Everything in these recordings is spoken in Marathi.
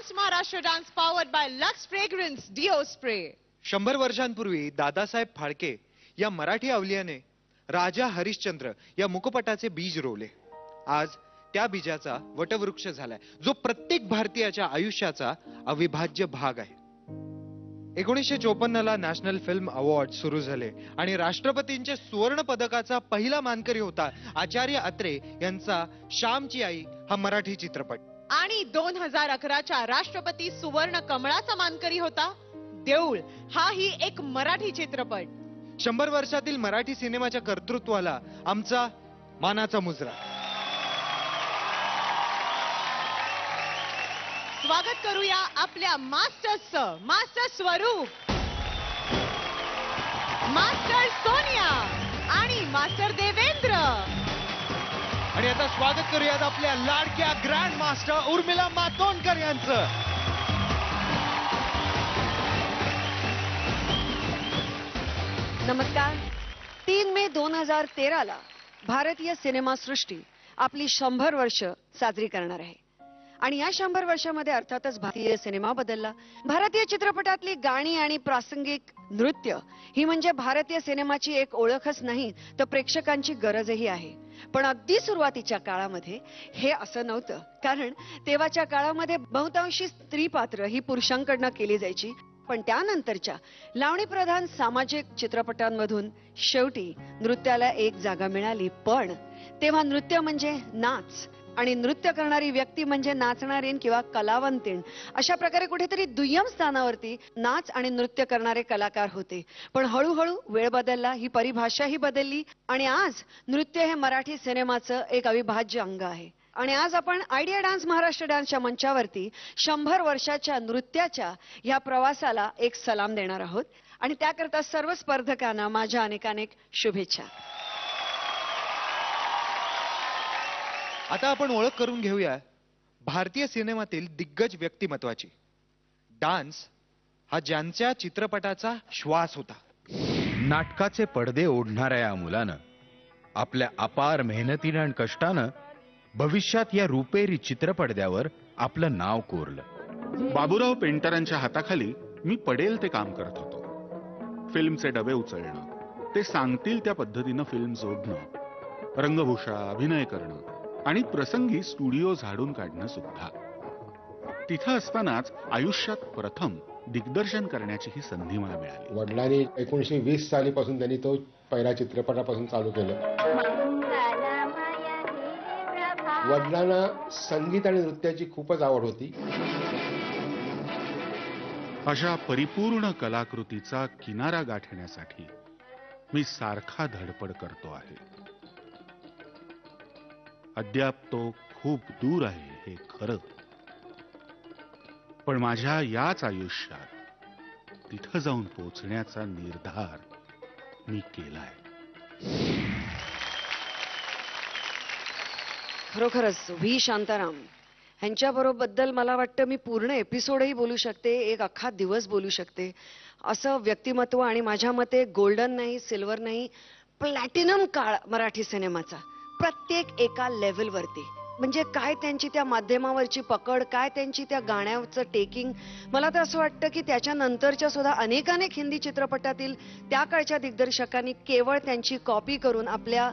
Dance Maharashtra Dance powered by Lux Fragrance Deo Spray. 100 वर्षांपूर्वी दादासाहेब फाळके या मराठी अवलियाने राजा हरिश्चंद्र या मुखपटाचे बीज रोवले. आज त्या बीजाचा वटवृक्ष झालाय, जो प्रत्येक भारतीयाच्या आयुष्याचा अविभाज्य भाग आहे. 1954 ला नॅशनल फिल्म अवॉर्ड सुरू झाले आणि राष्ट्रपतींच्या सुवर्ण पदकाचा पहिला मानकरी होता आचार्य अत्रे यांचा श्यामची आई हा मराठी चित्रपट. आणि 2011 च्या राष्ट्रपती सुवर्ण कमळाचा मानकरी होता देऊळ हाही एक मराठी चित्रपट. 100 वर्षातील मराठी सिनेमाच्या कर्तृत्वाला आमचा मानाचा मुजरा. स्वागत करूया आपल्या मास्टर्सचं. मास्टर स्वरूप, मास्टर सोनिया आणि मास्टर देवेंद्र. आणि आता स्वागत करूयात आपल्या लाडक्या ग्रँड मास्टर उर्मिला मातोंडकर यांचं. नमस्कार. 3 मे 2013 ला भारतीय सिनेमा सृष्टी आपली 100 वर्ष साजरी करणार आहे. आणि या 100 वर्षामध्ये अर्थातच भारतीय सिनेमा बदलला. भारतीय चित्रपटातली गाणी आणि प्रासंगिक नृत्य ही म्हणजे भारतीय सिनेमाची एक ओळखच नाही, तर प्रेक्षकांची गरजही आहे. पण अगदी सुरुवातीच्या काळामध्ये हे असं नव्हतं, कारण तेव्हाच्या काळामध्ये बहुतांशी स्त्री पात्र ही पुरुषांकडनं केली जायची. पण त्यानंतरच्या लावणी प्रधान सामाजिक चित्रपटांमधून शेवटी नृत्याला एक जागा मिळाली. पण तेव्हा नृत्य म्हणजे नाच आणि नृत्य करणारी व्यक्ती म्हणजे नाचणारीण किंवा कलावंतीण, अशा प्रकारे कुठेतरी दुय्यम स्थानावरती नाच आणि नृत्य करणारे कलाकार होते. पण हळूहळू वेळ बदलला, ही परिभाषाही बदलली आणि आज नृत्य हे मराठी सिनेमाचं एक अविभाज्य अंग आहे. आणि आज आपण आयडिया डान्स महाराष्ट्र डान्सच्या मंचावरती 100 वर्षाच्या नृत्याच्या या प्रवासाला एक सलाम देणार आहोत. आणि त्याकरता सर्व स्पर्धकांना माझ्या अनेकानेक शुभेच्छा. आता आपण ओळख करून घेऊया भारतीय सिनेमातील दिग्गज व्यक्तिमत्वाची. डान्स हा ज्यांच्या चित्रपटाचा श्वास होता. नाटकाचे पडदे ओढणाऱ्या या मुलानं आपल्या अपार मेहनतीनं आणि कष्टानं भविष्यात या रुपेरी चित्रपडद्यावर आपलं नाव कोरलं. बाबूराव पेंटरांच्या हाताखाली मी पडेल ते काम करत होतो. फिल्मचे डबे उचलणं, ते सांगतील त्या पद्धतीनं फिल्म जोडणं, रंगभूषा, अभिनय करणं आणि प्रसंगी स्टुडिओ झाडून काढणं सुद्धा. तिथं असतानाच आयुष्यात प्रथम दिग्दर्शन करण्याची ही संधी मला मिळाली. वडिलांनी 1920 सालीपासून त्यांनी तो पहिला चित्रपटापासून चालू केलं. वडिलांना संगीत आणि नृत्याची खूपच आवड होती. अशा परिपूर्ण कलाकृतीचा किनारा गाठण्यासाठी मी सारखा धडपड करतो आहे. अद्याप तो खूप दूर आहे हे खरं, पण माझ्या याच आयुष्यात तिथं जाऊन पोहोचण्याचा निर्धार मी केलाय. खरोखरच व्ही शांताराम ह्यांच्याबरोबर मला वाटतं मी पूर्ण एपिसोडही बोलू शकते, एक अख्खा दिवस बोलू शकते. असं व्यक्तिमत्व आणि माझ्या मते गोल्डन नाही, सिल्वर नाही, प्लॅटिनम काळ मराठी सिनेमाचा. प्रत्येक एका लेव्हलवरती म्हणजे काय त्यांची त्या माध्यमावरची पकड, काय त्यांची त्या गाण्याचं टेकिंग. मला तर असं वाटतं की त्याच्यानंतरच्या सुद्धा अनेकानेक हिंदी चित्रपटातील त्या काळच्या दिग्दर्शकांनी केवळ त्यांची कॉपी करून आपल्या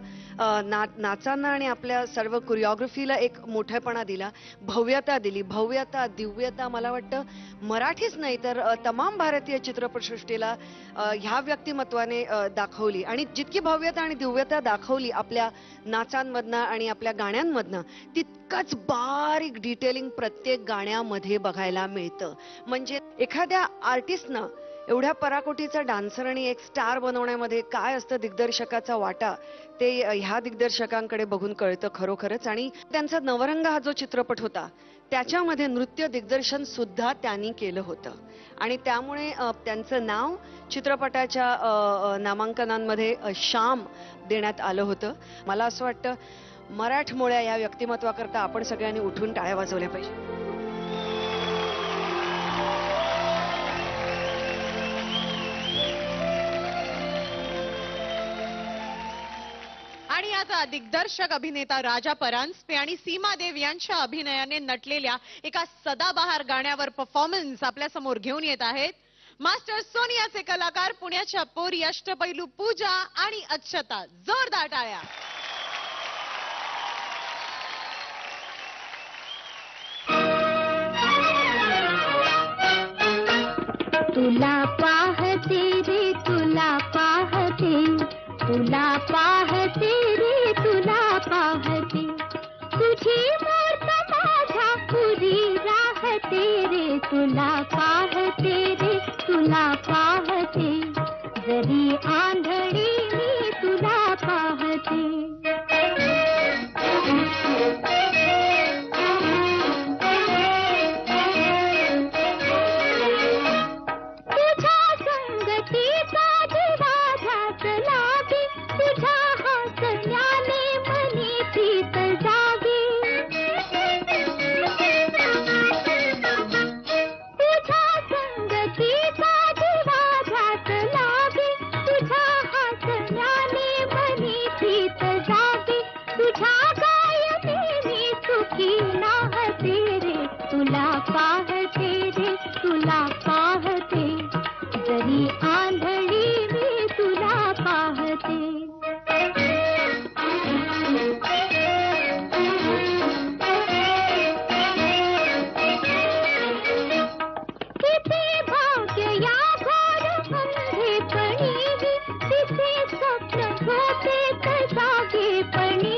नाचांना आणि आपल्या सर्व कोरिओग्राफीला एक मोठेपणा दिला, भव्यता दिली. भव्यता, दिव्यता मला वाटतं मराठीच नाही तर तमाम भारतीय चित्रपटसृष्टीला ह्या व्यक्तिमत्वाने दाखवली. आणि जितकी भव्यता आणि दिव्यता दाखवली आपल्या नाचांमधनं आणि आपल्या गाण्यांमधनं, तितकंच बारीक डिटेलिंग प्रत्येक गाण्यामध्ये बघायला मिळतं. म्हणजे एखाद्या आर्टिस्टनं एवढ्या पराकोटीचा डान्सर आणि एक स्टार बनवण्यामध्ये काय असतं दिग्दर्शकाचा वाटा, ते ह्या दिग्दर्शकांकडे बघून कळतं खरोखरच. आणि त्यांचा नवरंग हा जो चित्रपट होता त्याच्यामध्ये नृत्य दिग्दर्शन सुद्धा त्यांनी केलं होतं. आणि त्यामुळे त्यांचं नाव चित्रपटाच्या नामांकनांमध्ये श्याम देण्यात आलं होतं. मला असं वाटतं मराठमोळ्या या व्यक्तिमत्वाकरता आपण सगळ्यांनी उठून टाळ्या वाजवल्या पाहिजे. आणि सिनेमाचा दिग्दर्शक अभिनेता राजा परांजपे आणि सीमा देव यांच्या अभिनयाने नटलेल्या एका सदाबहार गाण्यावर परफॉर्मन्स आपल्या समोर घेऊन येत आहेत मास्टर सोनियाचे कलाकार पुण्याच्या पोरी अष्टपैलू पूजा आणि अक्षता. जोरदार टाळ्या. तुला पाहते रे तुला पाहते, तुला पाहते रे तुला पाहते, तुझी मूर्त माझ्या पुरी राहते रे. तुला पाहते रे तुला पाहते, जरी आंधळी मी तुला पाहते. तुला पाहते रे तुला पाहते, जरी आंधळी मी तुला पाहते. किती भाग्य या घोर अंधेपणी, तिथे स्वप्न होते जागेपणी.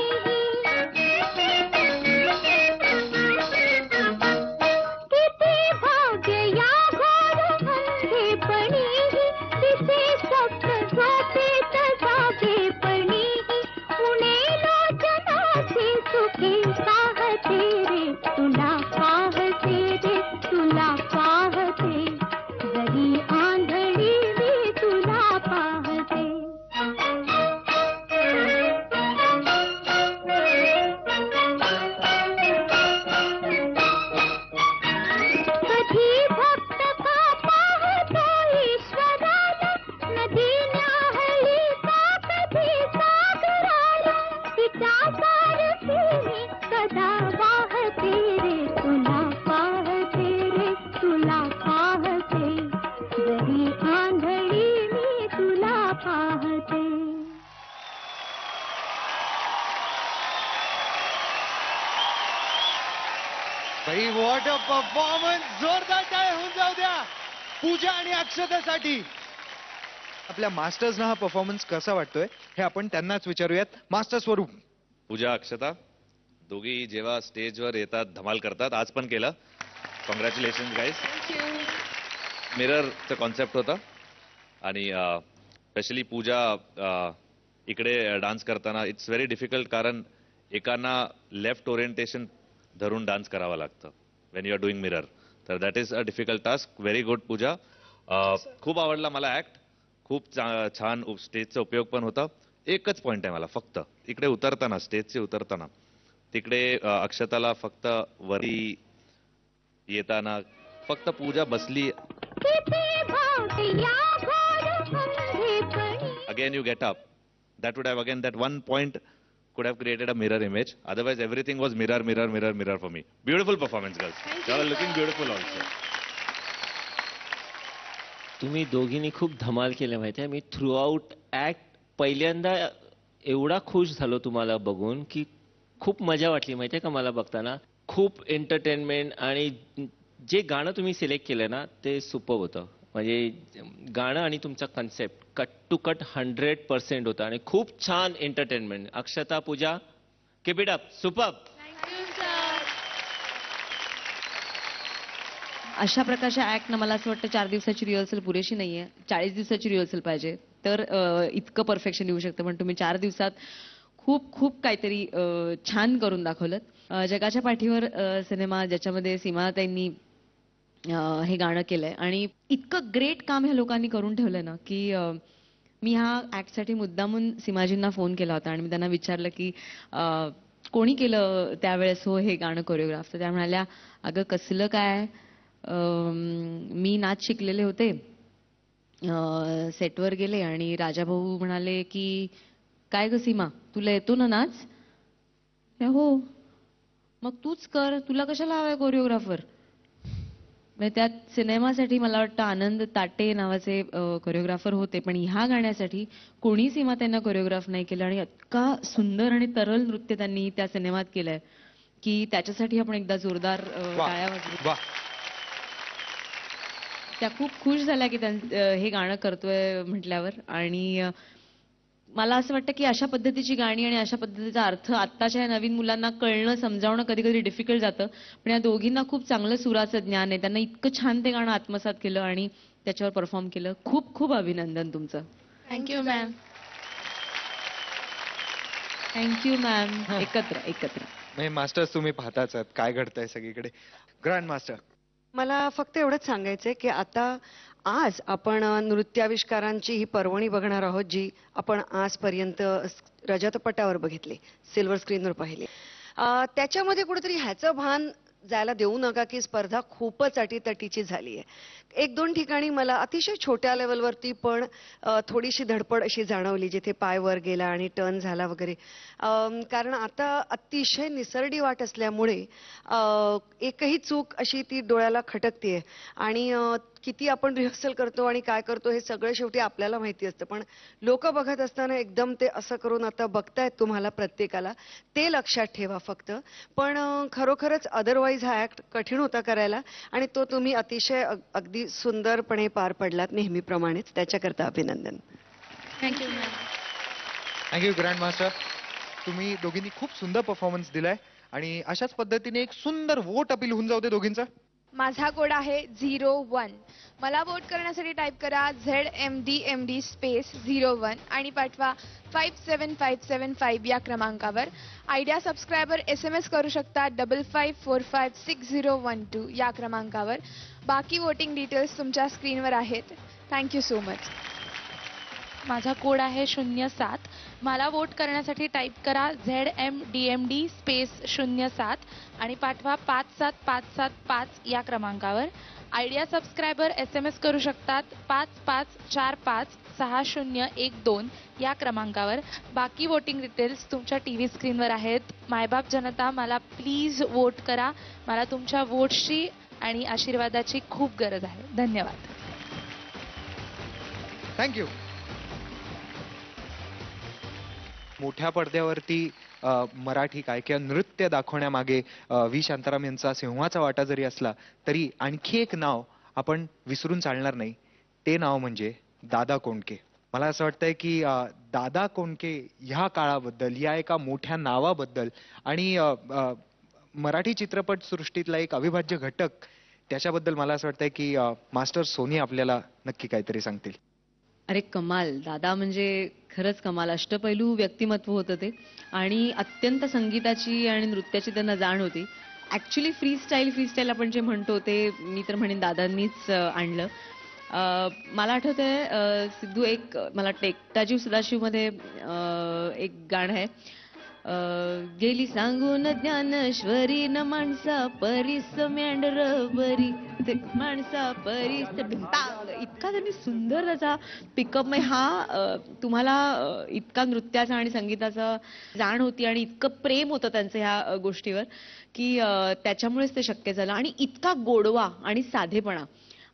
तुला पाहते रे तुला पाहते, जरी आंधळी मी तुला पाहते. कधी भक्त का पाहतो ईश्वराला, नदी न्याहळी का कधी सागराला, तिच्या सारखी सदा वाहते रे. तुला पाहते रे तुला पाहते, जरी आंधळी मी तुला पाहते. भाई व्हॉट अ परफॉर्मन्स. जोरदार टाळ्या होऊन जाऊ द्या पूजा आणि अक्षतासाठी. आपल्या मास्टर्सना हा परफॉर्मन्स कसा वाटतोय हे आपण त्यांनाच विचारूयात. मास्टर स्वरूप. पूजा अक्षता दोघी जेव्हा स्टेजवर येतात धमाल करतात. आज पण केलं. Congratulation guys. मिररचा कॉन्सेप्ट होता आणि स्पेशली पूजा इकडे डान्स करताना इट्स व्हेरी डिफिकल्ट, कारण एकांना लेफ्ट ओरिएंटेशन धरून डान्स करावा लागतं when you are doing mirror. तर that is a difficult task. Very good Pooja. खूप आवडला मला ऍक्ट. खूप छान स्टेजचा उपयोग पण होता. एकच पॉइंट आहे मला फक्त, इकडे उतरताना स्टेजचे उतरताना तिकडे अक्षताला फक्त वरी येताना फक्त पूजा बसली. Again you get up. That would have again that one point could have created a mirror image. Otherwise everything was mirror mirror mirror mirror for me. Beautiful performance girls. You are looking beautiful also. तुम्ही दोघींनी खूप धमाल केल्या माहिती आहे. मी थ्रू आउट ऍक्ट पहिल्यांदा एवढा खुश झालो तुम्हाला बघून की खूप मजा वाटली माहिती आहे का मला बघताना. खूप एंटरटेनमेंट आणि जे गाणं तुम्ही सिलेक्ट केलं ना ते सुपर होतं. म्हणजे गाणं आणि तुमचा कन्सेप्ट कट टू कट 100% होता आणि खूप छान entertainment. Akshata Pooja keep it up. Super. अशा प्रकारच्या ऍक्ट ना मला असं वाटतं 4 दिवसाची रिहर्सल पुरेशी नाहीये. 40 दिवसाची रिहर्सल पाहिजे तर इतकं परफेक्शन येऊ शकतं. पण तुम्ही 4 दिवसात खूप खूप काहीतरी छान करून दाखवलं. जगाच्या पाठीवर सिनेमा ज्याच्यामध्ये सीमाताईंनी हे गाणं केलंय आणि इतकं ग्रेट काम ह्या लोकांनी करून ठेवलंय ना की मी ह्या ऍक्टसाठी मुद्दामून सीमाजींना फोन केला होता आणि मी त्यांना विचारलं की कोणी केलं त्यावेळेस हो हे गाणं कोरिओग्राफ. तर त्या म्हणाल्या अगं कसलं काय, मी नाच शिकलेले होते, सेटवर गेले आणि राजाभाऊ म्हणाले की काय ग सीमा, तुला येतो ना नाच? हो. मग तूच कर, तुला कशाला हवाय कोरिओग्राफर? म्हणजे त्यात सिनेमासाठी मला वाटतं आनंद ताटे नावाचे कोरिओग्राफर होते, पण ह्या गाण्यासाठी कोणी सीमा त्यांना कोरिओग्राफ नाही केलं आणि इतका सुंदर आणि तरल नृत्य त्यांनी त्या सिनेमात केलंय की त्याच्यासाठी आपण एकदा जोरदार टाळ्या वाजवू. वा. त्या खूप खुश झाल्या की हे गाणं करतोय म्हटल्यावर. आणि मला असं वाटतं की अशा पद्धतीची गाणी आणि अशा पद्धतीचा अर्थ आत्ताच्या या नवीन मुलांना कळणं समजावणं कधी कधी डिफिकल्ट जातं, पण या दोघींना खूप चांगलं सुराचं ज्ञान आहे. त्यांना इतकं छान ते गाणं आत्मसात केलं आणि त्याच्यावर परफॉर्म केलं. खूप खूप अभिनंदन तुमचं. Thank you ma'am. Thank you ma'am. एकत्र म्हणजे मास्टर्स तुम्ही पाहताच आहात काय घडतंय सगळीकडे. ग्रँड मास्टर, मला फक्त एवढंच सांगायचंय की आता आज आपण नृत्याविष्कारांची ही पर्वणी बघणार आहोत, जी आपण आजपर्यंत रजतपटावर बघितली, सिल्वर स्क्रीनवर पाहिली. त्याच्यामध्ये कुठेतरी ह्याचं भान जायला देऊ नका की स्पर्धा खूपच अटीतटीची झाली आहे. एक दोन ठिकाणी मला अतिशय छोट्या लेवलवरती पण थोडीशी धडपड अशी जाणवली, जिथे पाय वर गेला आणि टर्न झाला वगैरे. कारण आता अतिशय निसरडी वाट असल्यामुळे एकही चूक अशी ती डोळ्याला खटकते आणि किती आपण रिहर्सल करतो आणि काय करतो हे सगळं शेवटी आपल्याला माहिती असतं, पण लोक बघत असताना एकदम ते असं करून आता बघतायत तुम्हाला प्रत्येकाला, ते लक्षात ठेवा फक्त. पण खरोखरच अदरवाईज हा ऍक्ट कठीण होता करायला आणि तो तुम्ही अतिशय अगदी सुंदरपणे पार पडलात नेहमीप्रमाणेच. त्याच्याकरता अभिनंदन. Thank you ma'am. Thank you grand master. तुम्ही दोघींनी खूप सुंदर परफॉर्मन्स दिलाय आणि अशाच पद्धतीने एक सुंदर वोट अपील होऊन जाऊ दे दोघींचं. माझा कोड आहे 01. मला वोट करण्यासाठी टाईप करा ZMDMD स्पेस 01 आणि पाठवा 57575 या क्रमांकावर. आयडिया सबस्क्रायबर SMS करू शकता 55456012 या क्रमांकावर. बाकी वोटिंग डिटेल्स तुमच्या स्क्रीनवर आहेत. Thank you so much. माझा कोड आहे 07. मला वोट करण्यासाठी टाईप करा ZMDMD स्पेस 07 आणि पाठवा 57575 या क्रमांकावर. आयडिया सबस्क्रायबर SMS करू शकतात 55456012 या क्रमांकावर. बाकी वोटिंग डिटेल्स तुमच्या TV स्क्रीनवर आहेत. मायबाप जनता, मला प्लीज वोट करा. मला तुमच्या वोट्सची आणि आशीर्वादाची खूप गरज आहे. धन्यवाद. थँक्यू. मोठ्या पडद्यावरती मराठी काय किंवा नृत्य दाखवण्यामागे व्ही शांताराम यांचा सिंहाचा वाटा जरी असला तरी आणखी एक नाव आपण विसरून चालणार नाही. ते नाव म्हणजे दादा कोंडके. मला असं वाटतंय की दादा कोंडके ह्या काळाबद्दल, या एका मोठ्या नावाबद्दल आणि मराठी चित्रपट सृष्टीतला एक अविभाज्य घटक, त्याच्याबद्दल मला असं वाटतंय की मास्टर सोनी आपल्याला नक्की काहीतरी सांगतील. अरे कमाल, दादा म्हणजे खरंच कमाल. अष्टपैलू व्यक्तिमत्व होतं ते आणि अत्यंत संगीताची आणि नृत्याची त्यांना जाण होती. ऍक्च्युली फ्रीस्टाईल आपण जे म्हणतो ते मी तर म्हणेन दादांनीच आणलं. मला आठवतंय सिद्धू, एक मला वाटतं एकटाजीव सदाशिव मध्ये एक गाणं आहे, गेली सांगून ज्ञानेश्वरी न माणसा परीस मेंढर बरी, ते माणसा परीस इतका त्यांनी सुंदर त्याचा पिकअप. मग हा तुम्हाला इतका नृत्याचा आणि संगीताचा जाण होती आणि इतकं प्रेम होतं त्यांचं ह्या गोष्टीवर की त्याच्यामुळेच ते शक्य झालं. आणि इतका गोडवा आणि साधेपणा,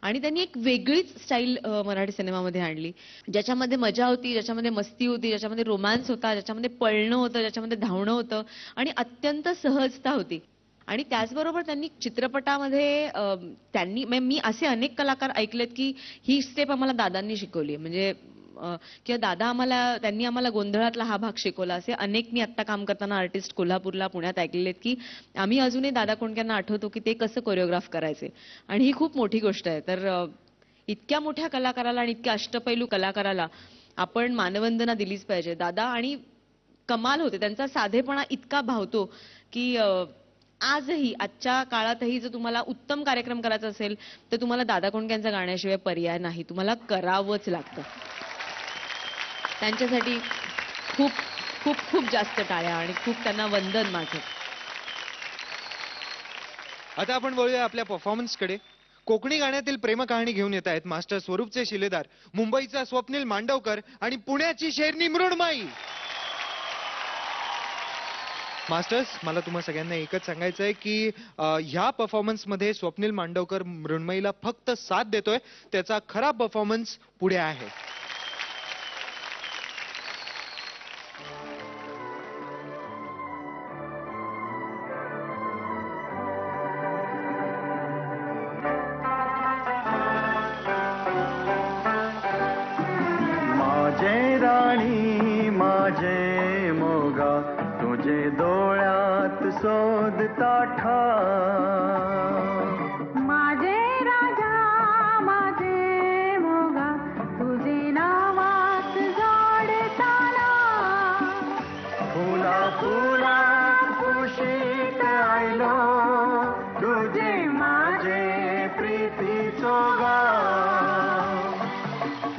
आणि त्यांनी एक वेगळीच स्टाईल मराठी सिनेमामध्ये आणली, ज्याच्यामध्ये मजा होती, ज्याच्यामध्ये मस्ती होती, ज्याच्यामध्ये रोमॅन्स होता, ज्याच्यामध्ये पळणं होतं, ज्याच्यामध्ये धावणं होतं आणि अत्यंत सहजता होती. आणि त्याचबरोबर त्यांनी चित्रपटामध्ये मी असे अनेक कलाकार ऐकलेत की ही स्टेप आम्हाला दादांनी शिकवली, म्हणजे किंवा त्यांनी आम्हाला गोंधळातला हा भाग शिकवला. असे अनेक मी आता काम करताना आर्टिस्ट कोल्हापूरला, पुण्यात ऐकलेत की आम्ही अजूनही दादा कोंडकेंना आठवतो की ते कसं कोरिओग्राफ करायचे. आणि ही खूप मोठी गोष्ट आहे. तर इतक्या मोठ्या कलाकाराला आणि इतक्या अष्टपैलू कलाकाराला आपण मानवंदना दिलीच पाहिजे. दादा आणि कमाल होते, त्यांचा साधेपणा इतका भावतो की आजही आजच्या काळातही जर तुम्हाला उत्तम कार्यक्रम करायचा असेल तर तुम्हाला दादा कोंडकेंचा गाण्याशिवाय पर्याय नाही, तुम्हाला करावंच लागतं. त्यांच्यासाठी खूप खूप खूप जास्त टाळ्या आणि खूप त्यांना वंदन माझं. आता आपण बोलूया आपल्या परफॉर्मन्सकडे. कोकणी गाण्यातील प्रेमकहाणी घेऊन येत आहेत मास्टर स्वरूपचे शिलेदार, मुंबईचा स्वप्नील मांडवकर आणि पुण्याची शेरनी मृण्मयी. मास्टर्स, मला तुम्हा सगळ्यांना एकच सांगायचं आहे की ह्या परफॉर्मन्समध्ये स्वप्नील मांडवकर मृण्मयीला फक्त साथ देतोय, त्याचा खरा परफॉर्मन्स पुढे आहे. माझे राणी माझे मोगा तुझे डोळ्यात शोधता माझे राजा माझे मोगा तुझे नावात जोडताना फुला फुला खुशीत आयलो तुझे माझे प्रीती चोगा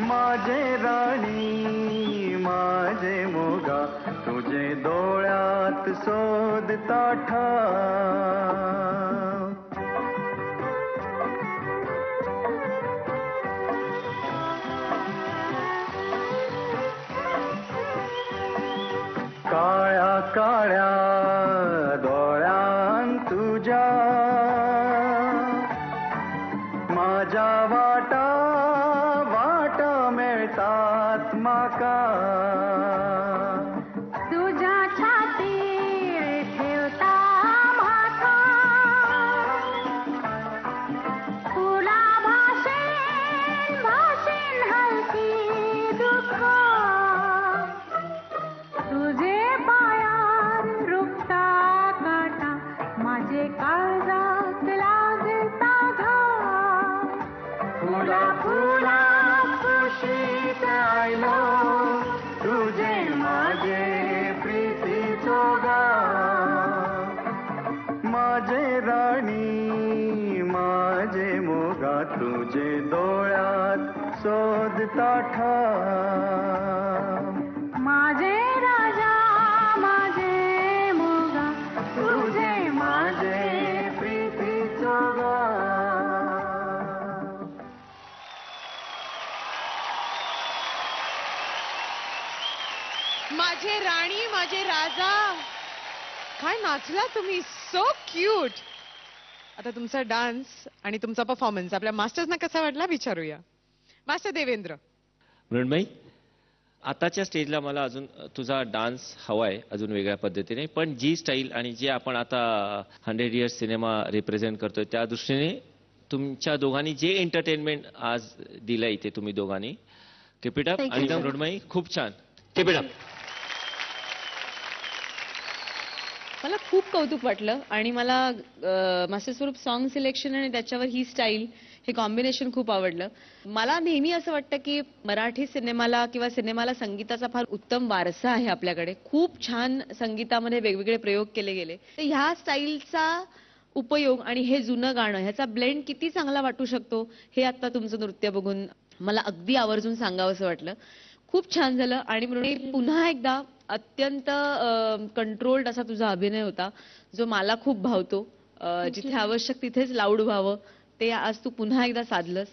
माझे राणी माझे मोगा तुझे डोळ्यात शोधता काळ्या काळ्या डोळ्यान तुझ्या माझ्या वाटा मिळतात माका तुझ्या छातीर ठेवता माथा फुला भाषेन भाषेन हलकी दुःख तुझे पायार रुपता काटा माझे काळजात लागता घा फुला फुला खुशीत आयलो तुझे माझे प्रीती चोगा माझे राणी माझे मोगा तुझे डोळ्यात शोधता माझे राजा माझे मोगा तुझे माझे प्रीती चोगा. माझे राणी माझे राजा, काय नाचला तुम्ही, सो क्यूट. आता तुमचा डान्स आणि तुमचा परफॉर्मन्स आपल्या मास्टर्सना कसा वाटला विचारूया. मास्टर देवेंद्र. मृण्मयी, आताच्या स्टेजला मला अजून तुझा डान्स हवाय अजून वेगळ्या पद्धतीने, पण जी स्टाईल आणि जे आपण आता 100 इयर्स सिनेमा रिप्रेझेंट करतोय त्या दृष्टीने तुमच्या दोघांनी जे एंटरटेनमेंट आज दिलं इथे तुम्ही दोघांनी, कीप इट अप. आणि मृण्मयी खूप छान, कीप इट अप. मला खूप कौतुक वाटलं आणि मला मास्टर स्वरूप सॉन्ग सिलेक्शन आणि त्याच्यावर ही स्टाईल, हे कॉम्बिनेशन खूप आवडलं. मला नेहमी असं वाटतं की मराठी सिनेमाला किंवा सिनेमाला संगीताचा फार उत्तम वारसा आहे आपल्याकडे. खूप छान संगीतामध्ये वेगवेगळे प्रयोग केले गेले. तर ह्या स्टाईलचा उपयोग आणि हे जुनं गाणं ह्याचा ब्लेंड किती चांगला वाटू शकतो हे आता तुमचं नृत्य बघून मला अगदी आवर्जून सांगावंसं वाटलं. खूप छान झालं. आणि म्हणून पुन्हा एकदा अत्यंत कंट्रोल्ड असा तुझा अभिनय होता जो मला खूप भावतो. जिथे आवश्यक तिथेच लाऊड व्हावं ते आज तू पुन्हा एकदा साधलंस.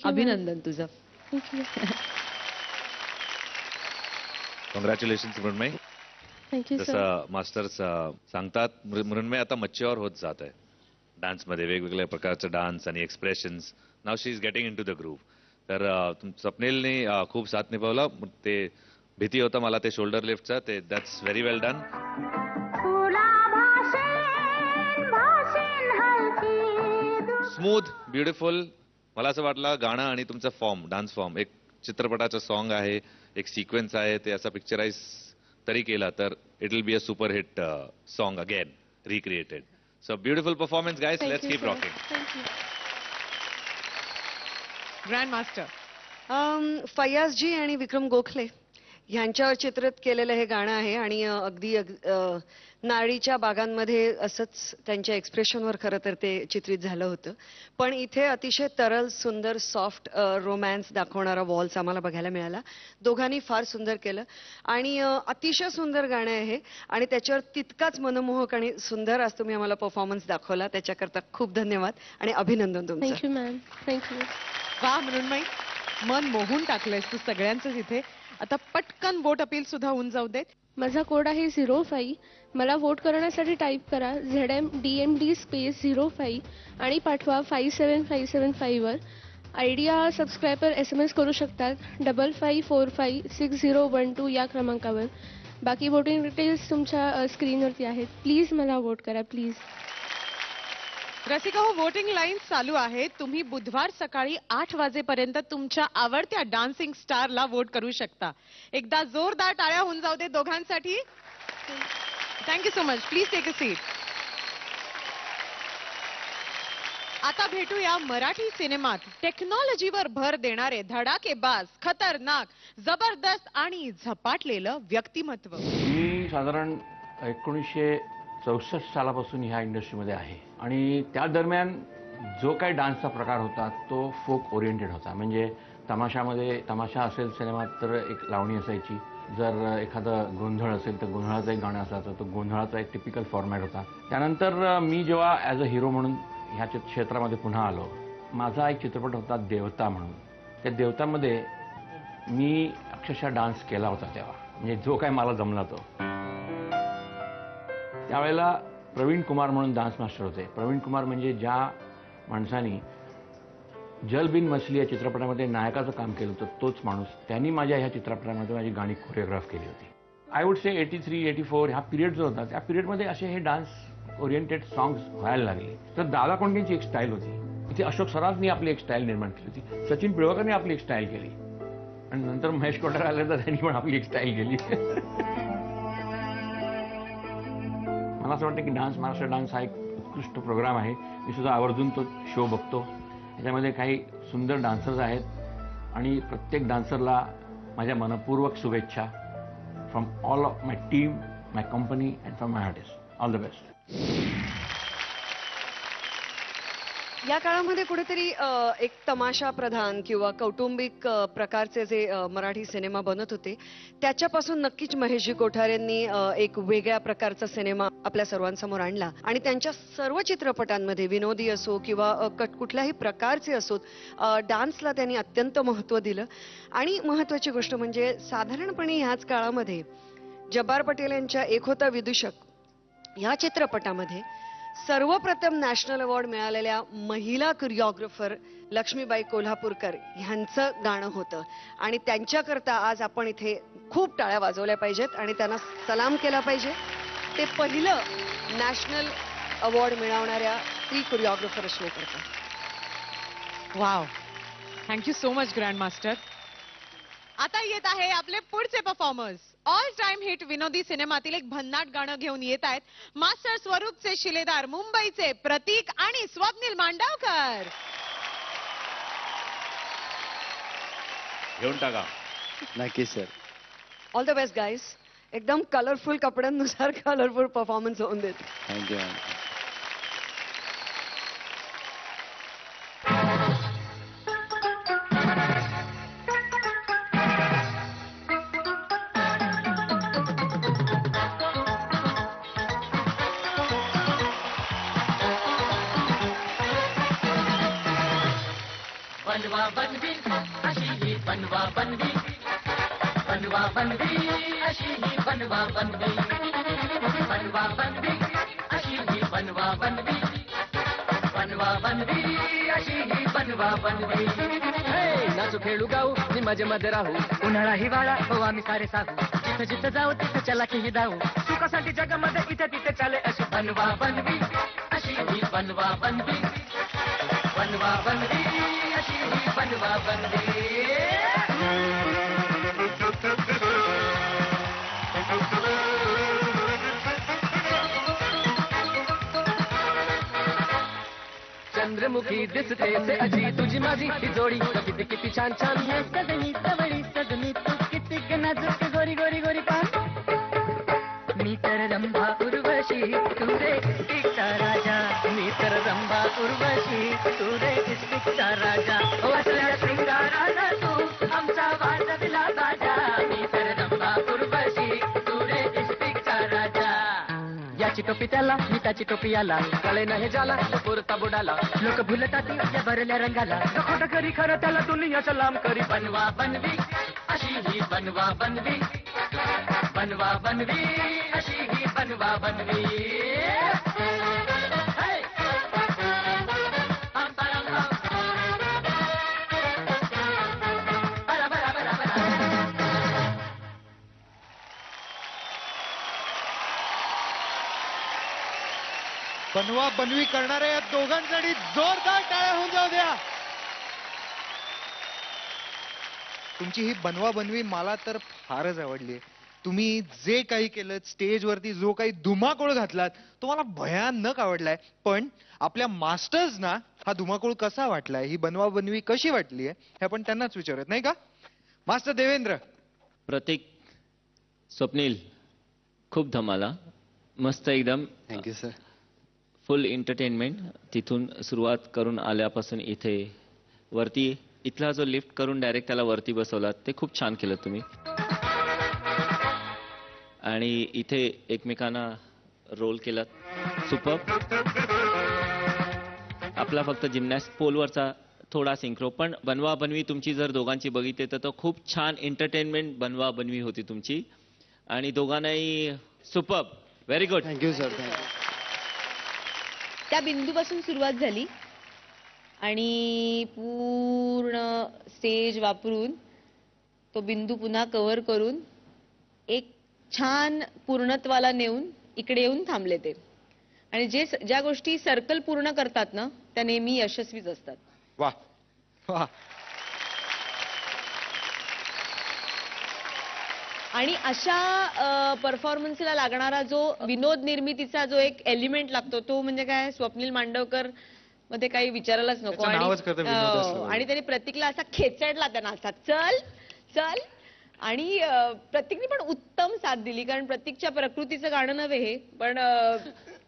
अभिनंदन तुझं. कॉंग्रॅच्युलेशन्स मृण्मयी. जसं मास्टर्स सांगतात, मृण्मयी आता मच्युअर होत जात आहे डान्समध्ये, वेगवेगळ्या प्रकारचे डान्स आणि expressions. Now she is getting into the groove. तर स्वप्नीलने खूप साथ निभावला. ते भीती होतं मला ते शोल्डर लिफ्टचं, ते that's very well done. Smooth, beautiful. मला असं वाटलं गाणं आणि तुमचं फॉर्म, डान्स फॉर्म, एक चित्रपटाचं सॉन्ग आहे, एक सिक्वेन्स आहे, ते असं पिक्चराइज तरी केला तर it will be a super hit song again recreated. So beautiful performance guys, let's keep rocking. Grand master. Fayazji आणि विक्रम गोखले ह्यांच्यावर चित्रित केलेलं हे गाणं आहे आणि अगदी नाळीच्या बागांमध्ये असंच त्यांच्या एक्सप्रेशनवर खरं तर ते चित्रित झालं होतं. पण इथे अतिशय तरल, सुंदर, सॉफ्ट रोमॅन्स दाखवणारा वॉल्स आम्हाला बघायला मिळाला. दोघांनी फार सुंदर केलं आणि अतिशय सुंदर गाणं आहे आणि त्याच्यावर तितकाच मनमोहक आणि सुंदर आज तुम्ही आम्हाला परफॉर्मन्स दाखवला. त्याच्याकरता खूप धन्यवाद आणि अभिनंदन तुमचं. Thank you ma'am. थँक्यू. वा मृण्मयी, मन मोहून टाकलंयस तू सगळ्यांचंच इथे. आता पटकन बोट अपील सुद्धा होऊन जाऊ देत. माझा कोड आहे 05. मला वोट करण्यासाठी टाईप करा ZMDMD स्पेस 05 आणि पाठवा 57575 वर. आयडिया सबस्क्रायबर SMS करू शकतात 55456012 या क्रमांकावर. बाकी वोटिंग डिटेल्स तुमच्या स्क्रीनवरती आहेत. प्लीज मला वोट करा प्लीज. रसिका हो, वोटिंग लाईन चालू आहेत. तुम्ही बुधवार सकाळी 8 वाजेपर्यंत तुमच्या आवडत्या डान्सिंग स्टारला वोट करू शकता. एकदा जोरदार टाळ्या होऊन जाऊ दे दोघांसाठी. Thank you so much. Please take a seat. आता भेटूया मराठी सिनेमात टेक्नॉलॉजीवर भर देणारे धडाकेबाज, खतरनाक, जबरदस्त आणि झपाटलेलं व्यक्तिमत्व. मी साधारण 1964 सालापासून ह्या इंडस्ट्रीमध्ये आहे आणि त्या दरम्यान जो काही डान्सचा प्रकार होता तो फोक ओरिएंटेड होता. म्हणजे तमाशा असेल सिनेमात तर एक लावणी असायची, जर एखादं गोंधळ असेल तर गोंधळाचं एक गाणं असायचं, तो गोंधळाचा एक टिपिकल फॉर्मॅट होता. त्यानंतर मी जेव्हा ॲज अ हिरो म्हणून ह्या क्षेत्रामध्ये पुन्हा आलो, माझा एक चित्रपट होता देवता म्हणून. त्या देवतामध्ये मी अक्षरशः डान्स केला होता तेव्हा, म्हणजे जो काय मला जमला तो. त्यावेळेला प्रवीण कुमार म्हणून डान्स मास्टर होते. प्रवीण कुमार म्हणजे ज्या माणसाने जल बिन मछली या चित्रपटामध्ये नायकाचं काम केलं होतं तोच माणूस. त्यांनी माझ्या ह्या चित्रपटामध्ये माझी गाणी कोरिओग्राफ केली होती. आय वुड से 83, 84 हा पिरियड जो होता त्या पिरियडमध्ये असे हे डान्स ओरिएंटेड सॉंग्स व्हायला लागले. तर दादा कोंडकेंची एक स्टाईल होती, इथे अशोक सराफनी आपली एक स्टाईल निर्माण केली होती, सचिन पिळवकरने आपली एक स्टाईल केली आणि नंतर महेश कोठारे आले तर त्यांनी पण आपली एक स्टाईल केली. मला असं वाटतं की महाराष्ट्र डान्स हा एक उत्कृष्ट प्रोग्राम आहे. मी सुद्धा आवर्जून तो शो बघतो. त्याच्यामध्ये काही सुंदर डान्सर्स आहेत आणि प्रत्येक डान्सरला माझ्या मनपूर्वक शुभेच्छा from all of my team, my company and from my artist. All the best. या काळामध्ये कुठेतरी एक तमाशा प्रधान किंवा कौटुंबिक प्रकारचे जे मराठी सिनेमा बनत होते त्याच्यापासून नक्कीच महेशजी कोठारेंनी एक वेगळ्या प्रकारचा सिनेमा आपल्या सर्वांसमोर आणला आणि त्यांच्या सर्व चित्रपटांमध्ये विनोदी असो किंवा कुठल्याही प्रकारचे असोत डान्सला त्यांनी अत्यंत महत्त्व दिलं. आणि महत्त्वाची गोष्ट म्हणजे साधारणपणे ह्याच काळामध्ये जब्बार पटेल यांच्या एक होता विदूषक या चित्रपटामध्ये सर्वप्रथम नॅशनल अवॉर्ड मिळालेल्या महिला कोरिओग्राफर लक्ष्मीबाई कोल्हापूरकर ह्यांचं गाणं होतं आणि त्यांच्याकरता आज आपण इथे खूप टाळ्या वाजवल्या पाहिजेत आणि त्यांना सलाम केला पाहिजे. ते पहिलं नॅशनल अवॉर्ड मिळवणाऱ्या स्त्री कोरिओग्राफर असण्याकरता. Wow, thank you so much grand master. आता येत आहे आपले पुढचे परफॉर्मर्स. ऑल टाइम हिट विनोदी सिनेमातील एक भन्नाट गाणं घेऊन येत आहेत मास्टर स्वरूपचे शिलेदार मुंबईचे प्रतीक आणि स्वप्नील मांडवकर. घेऊन टाका. नक्की sir. All the best guys. एकदम कलरफुल कपड्यांनुसार कलरफुल परफॉर्मन्स होऊन देत. थँक्यू. बनवा बनवी अशी ही बनवा बनवी, बनवा बनवी अशी ही बनवा बनवी, बनवा बनवी अशी ही बनवा बनवी, बनवा बनवी अशी ही बनवा बनवी. नाचू खेळू गाऊ नि मजे मध्ये राहू, उन्हाळा हिवाळा हो आम्ही सारे साहू, जिथं जिथं जाऊ तिथं चला की धावू, सुखासाठी जगामध्ये इथे तिथे चाले अशी बनवा बनवी अशी ही बनवा बनवी, बनवा बनवी अशी ही बनवा बनवी. चंद्रमुखी दिसते से अजी तुझी माझी ही जोडी किती किती छान छान. सजनी सवळी सजनी तू किती नाजूक गोरी गोरी गोरी पान. मी तर रंभा उर्वशी तू रे इष्टिकचा राजा, मी तर रंभा उर्वशी तू रे इष्टिकचा राजा. असल्या शृंगाराला तू आमचा वाजविला बाजा, मी तर रंभा उर्वशी तू रे इष्टिकचा राजा. याची टोपी त्याला मी त्याची टोपी याला, कळे नाही जाला तो पुरता बुडाला, लोक भुलतात या भरल्या रंगाला, खोटं करी खरं त्याला दुनिया सलाम करी. बनवा बनवी अशी ही बनवा बनवी, बनवा बनवी अशी ही बनवा बनवी हे! पम परम पम. बरा बरा बरा बरा. बनवा बनवी करणाऱ्या या दोघांसाठी जोरदार टाळ्या होऊन जाऊ द्या. तुमची ही बनवा बनवी मला तर फारच आवडली. तुम्ही जे काही केलं स्टेजवरती जो काही धुमाकूळ घातलात तो मला भयानक आवडलाय. पण आपल्या मास्टर्सना हा धुमाकूळ कसा वाटलाय, ही बनवा बनवी कशी वाटली आहे हे आपण त्यांनाच विचारत नाही का. मास्टर देवेंद्र. प्रतीक, स्वप्नील, खूप धमाला, मस्त एकदम. Thank you sir. फुल एंटरटेनमेंट. तिथून सुरुवात करून आल्यापासून इथे वरती इथला जो लिफ्ट करून डायरेक्ट त्याला वरती बसवला ते खूप छान केलं तुम्ही. आणि इथे एकमेकांना रोल केला सुपर. आपला फक्त जिम्नॅस्ट पोलवरचा थोडा सिंक्रो, पण बनवा बनवी तुमची जर दोघांची बघितली तर तो खूप छान एंटरटेनमेंट बनवा बनवी होती तुमची. आणि दोघांनाही super. Very good. Thank you sir. त्या बिंदूपासून सुरुवात झाली आणि पूर्ण स्टेज वापरून तो बिंदू पुन्हा कव्हर करून एक छान पूर्णत्वाला नेऊन इकडे येऊन थांबले ते. आणि ज्या गोष्टी सर्कल पूर्ण करतात ना त्या नेहमी यशस्वीच असतात. वा वा. आणि अशा परफॉर्मन्सला लागणारा जो विनोद निर्मितीचा जो एक एलिमेंट लागतो तो म्हणजे काय, स्वप्नील मांडवकर मध्ये काही विचारायलाच नको. त्याचं नावच करतं विनोद असलं. आणि त्याने प्रतीकला असा खेचडला त्यांना असा चल चल. आणि प्रतीकने पण उत्तम साथ दिली, कारण प्रतीकच्या प्रकृतीचं गाणं नव्हे हे, पण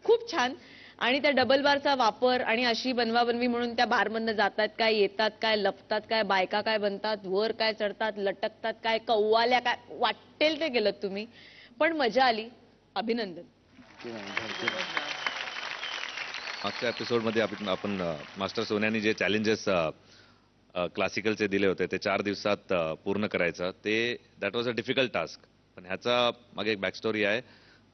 खूप छान. आणि त्या डबल बारचा वापर आणि अशी बनवा बनवी म्हणून त्या बारमधनं जातात काय, येतात काय, लपतात काय, बायका काय बनतात, वर काय चढतात, लटकतात काय, कव्वाल्या काय, वाटेल ते गेलं तुम्ही. पण मजा आली. अभिनंदन. मागच्या एपिसोडमध्ये आपण मास्टर सोन्यानी जे चॅलेंजेस क्लासिकलचे दिले होते ते 4 दिवसात पूर्ण करायचं, ते that was a difficult task. पण ह्याचा मागे एक बॅकस्टोरी आहे,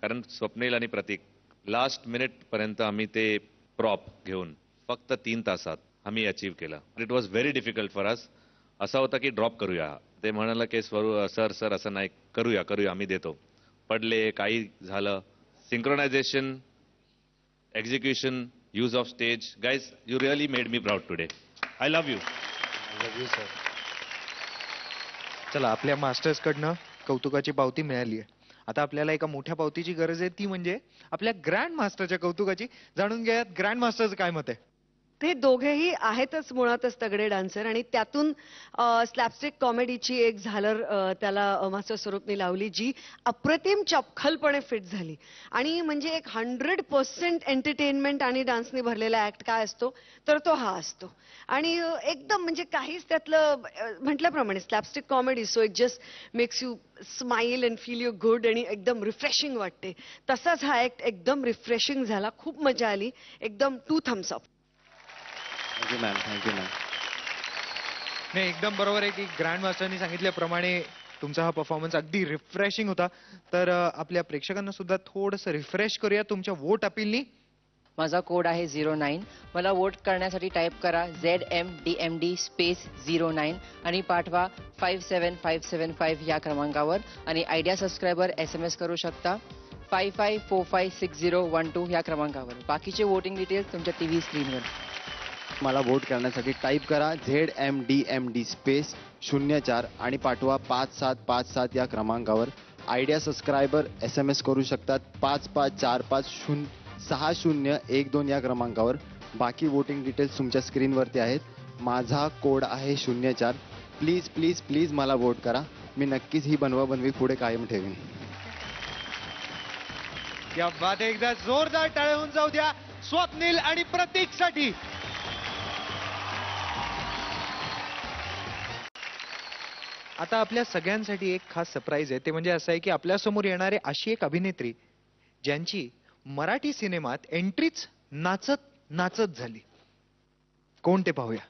कारण स्वप्नील आणि प्रतीक लास्ट मिनिट पर्यंत आम्ही ते प्रॉप घेऊन फक्त 3 तासात आम्ही अचीव्ह केलं. It was very difficult for us. असं होतं की ड्रॉप करूया, ते म्हणाला की सर असं नाही, करूया आम्ही देतो. पडले, काही झालं. Synchronisation, execution, use of stage, guys you really made me proud today. I love you. Sir. चला, आपल्या मास्टर्स कडनं कौतुकाची पावती मिळाली आहे. आता आपल्याला एका मोठ्या पावतीची गरज आहे, ती म्हणजे आपल्या ग्रँड मास्टरच्या कौतुकाची. जाणून घ्या ग्रँड मास्टरचं काय मत आहे. ते दोघेही आहेतच मुळातच तगडे डान्सर आणि त्यातून स्लॅपस्टिक कॉमेडीची एक झालर त्याला मास्टर स्वरूपने लावली, जी अप्रतिम चपखलपणे फिट झाली. आणि म्हणजे एक 100% एंटरटेनमेंट आणि डान्सने भरलेला ऍक्ट काय असतो तर तो हा असतो. आणि एकदम म्हणजे काहीच त्यातलं म्हटल्याप्रमाणे slapstick comedy, so it just makes you smile and feel you good आणि एकदम रिफ्रेशिंग वाटते. तसाच हा ऍक्ट एकदम रिफ्रेशिंग झाला. खूप मजा आली. एकदम 2 thumbs up. Thank you ma'am. Thank you ma'am. नाही, एकदम बरोबर आहे की ग्रँड मास्टरनी सांगितल्याप्रमाणे तुमचा हा परफॉर्मन्स अगदी रिफ्रेशिंग होता. तर आपल्या प्रेक्षकांना सुद्धा थोडंसं रिफ्रेश करूया तुमच्या वोट अपीलनी. माझा कोड आहे 09. मला वोट करण्यासाठी टाईप करा ZMDMD स्पेस 09 आणि पाठवा 57575 या क्रमांकावर. आणि आयडिया सबस्क्रायबर SMS करू शकता 55456012 या क्रमांकावर. बाकीचे वोटिंग डिटेल्स तुमच्या TV स्क्रीनवर. मला वोट करण्यासाठी टाईप करा ZMDMD स्पेस 04 आणि पाठवा 5757 या क्रमांकावर. आयडिया सबस्क्रायबर SMS करू शकतात 55456012 या क्रमांकावर. बाकी वोटिंग डिटेल्स तुमच्या स्क्रीनवरती आहेत. माझा कोड आहे 04. प्लीज प्लीज प्लीज मला वोट करा. मी नक्कीच ही बनवा बनवी पुढे कायम ठेवीन. या बात एकदा जोरदार टाळ्या होऊन जाऊ द्या स्वप्नील आणि प्रतीक साठी. आता आपल्या सगळ्यांसाठी एक खास सरप्राईज आहे. ते म्हणजे असं आहे की आपल्या समोर येणारे अशी एक अभिनेत्री ज्यांची मराठी सिनेमात एंट्रीच नाचत नाचत झाली. कोण ते पाहूया.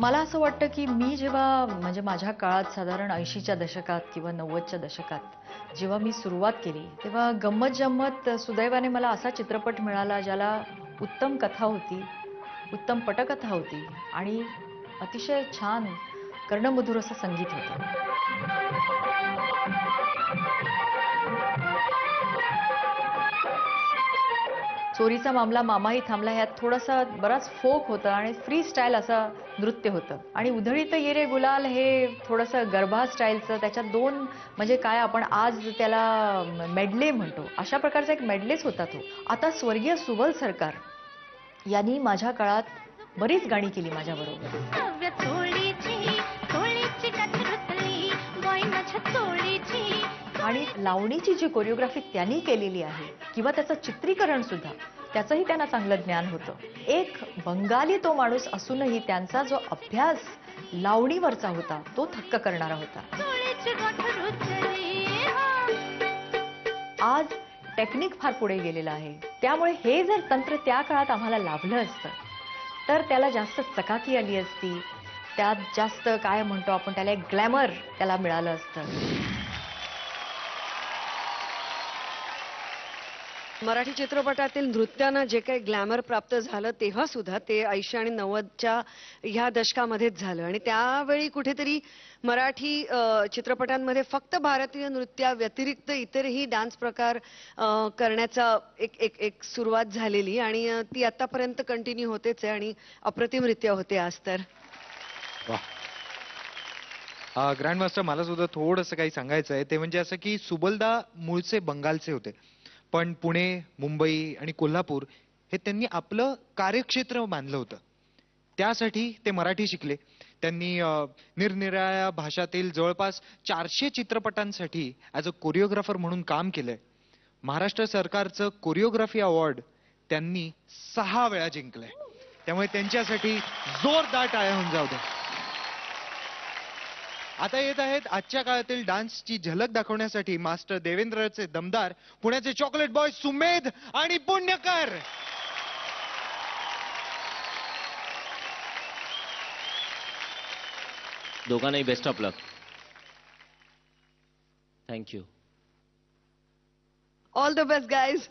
मला असं वाटतं की मी जेव्हा म्हणजे माझ्या काळात साधारण 80च्या दशकात किंवा 90च्या दशकात जेव्हा मी सुरुवात केली तेव्हा गंमत जम्मत सुदैवाने मला असा चित्रपट मिळाला ज्याला उत्तम कथा होती, उत्तम पटकथा होती आणि अतिशय छान कर्णमधुर असं संगीत होतं. चोरीचा मामला, मामाही थांबला ह्यात थोडासा बराच फोक होता आणि फ्री स्टाईल असं नृत्य होतं आणि उधळीत ये रे गुलाल हे थोडंसं गरबा स्टाईलचं. त्याच्यात दोन म्हणजे काय आपण आज त्याला मेडले म्हणतो अशा प्रकारचा एक मेडलेच होता तो. आता स्वर्गीय सुबल सरकार यांनी माझ्या काळात बरीच गाणी केली माझ्याबरोबर. आणि लावणीची जी कोरिओग्राफी त्यांनी केलेली आहे किंवा त्याचं चित्रीकरण सुद्धा त्याचंही त्यांना चांगलं ज्ञान होतं. एक बंगाली तो माणूस असूनही त्यांचा जो अभ्यास लावणीवरचा होता तो थक्क करणारा होता. आज टेक्निक फार पुढे गेलेलं आहे त्यामुळे हे जर तंत्र त्या काळात आम्हाला लाभलं असतं तर त्याला जास्त चकाकी आली असती, त्यात जास्त काय म्हणतो आपण त्याला एक ग्लॅमर त्याला मिळालं असतं. मराठी चित्रपटातील नृत्यानं जे काही ग्लॅमर प्राप्त झालं तेव्हा सुद्धा ते 80 आणि 90च्या ह्या दशकामध्येच झालं आणि त्यावेळी कुठेतरी मराठी चित्रपटांमध्ये फक्त भारतीय नृत्याव्यतिरिक्त इतरही डान्स प्रकार करण्याचा एक सुरुवात झालेली आणि ती आतापर्यंत कंटिन्यू होतेच आहे आणि अप्रतिमरित्या होते आज तर. ग्रँड मास्टर, मला सुद्धा थोडंसं काही सांगायचं आहे. ते म्हणजे असं की सुबलदा मूळचे बंगालचे होते पण पुणे, मुंबई आणि कोल्हापूर हे त्यांनी आपलं कार्यक्षेत्र मानलं होतं. त्यासाठी ते मराठी शिकले. त्यांनी निरनिराळ्या भाषातील जवळपास 400 चित्रपटांसाठी ॲज अ कोरिओग्राफर म्हणून काम केलंय. महाराष्ट्र सरकारचं कोरिओग्राफी अवॉर्ड त्यांनी 6 वेळा जिंकलंय. त्यामुळे त्यांच्यासाठी जोरदार टाळ्या होऊन जाऊ द्या. आता येत आहेत आजच्या काळातील डान्सची झलक दाखवण्यासाठी मास्टर देवेंद्रचे दमदार पुण्याचे चॉकलेट बॉय सुमेध आणि पुण्यकर. दोघांनाही best of luck. Thank you. All the best guys.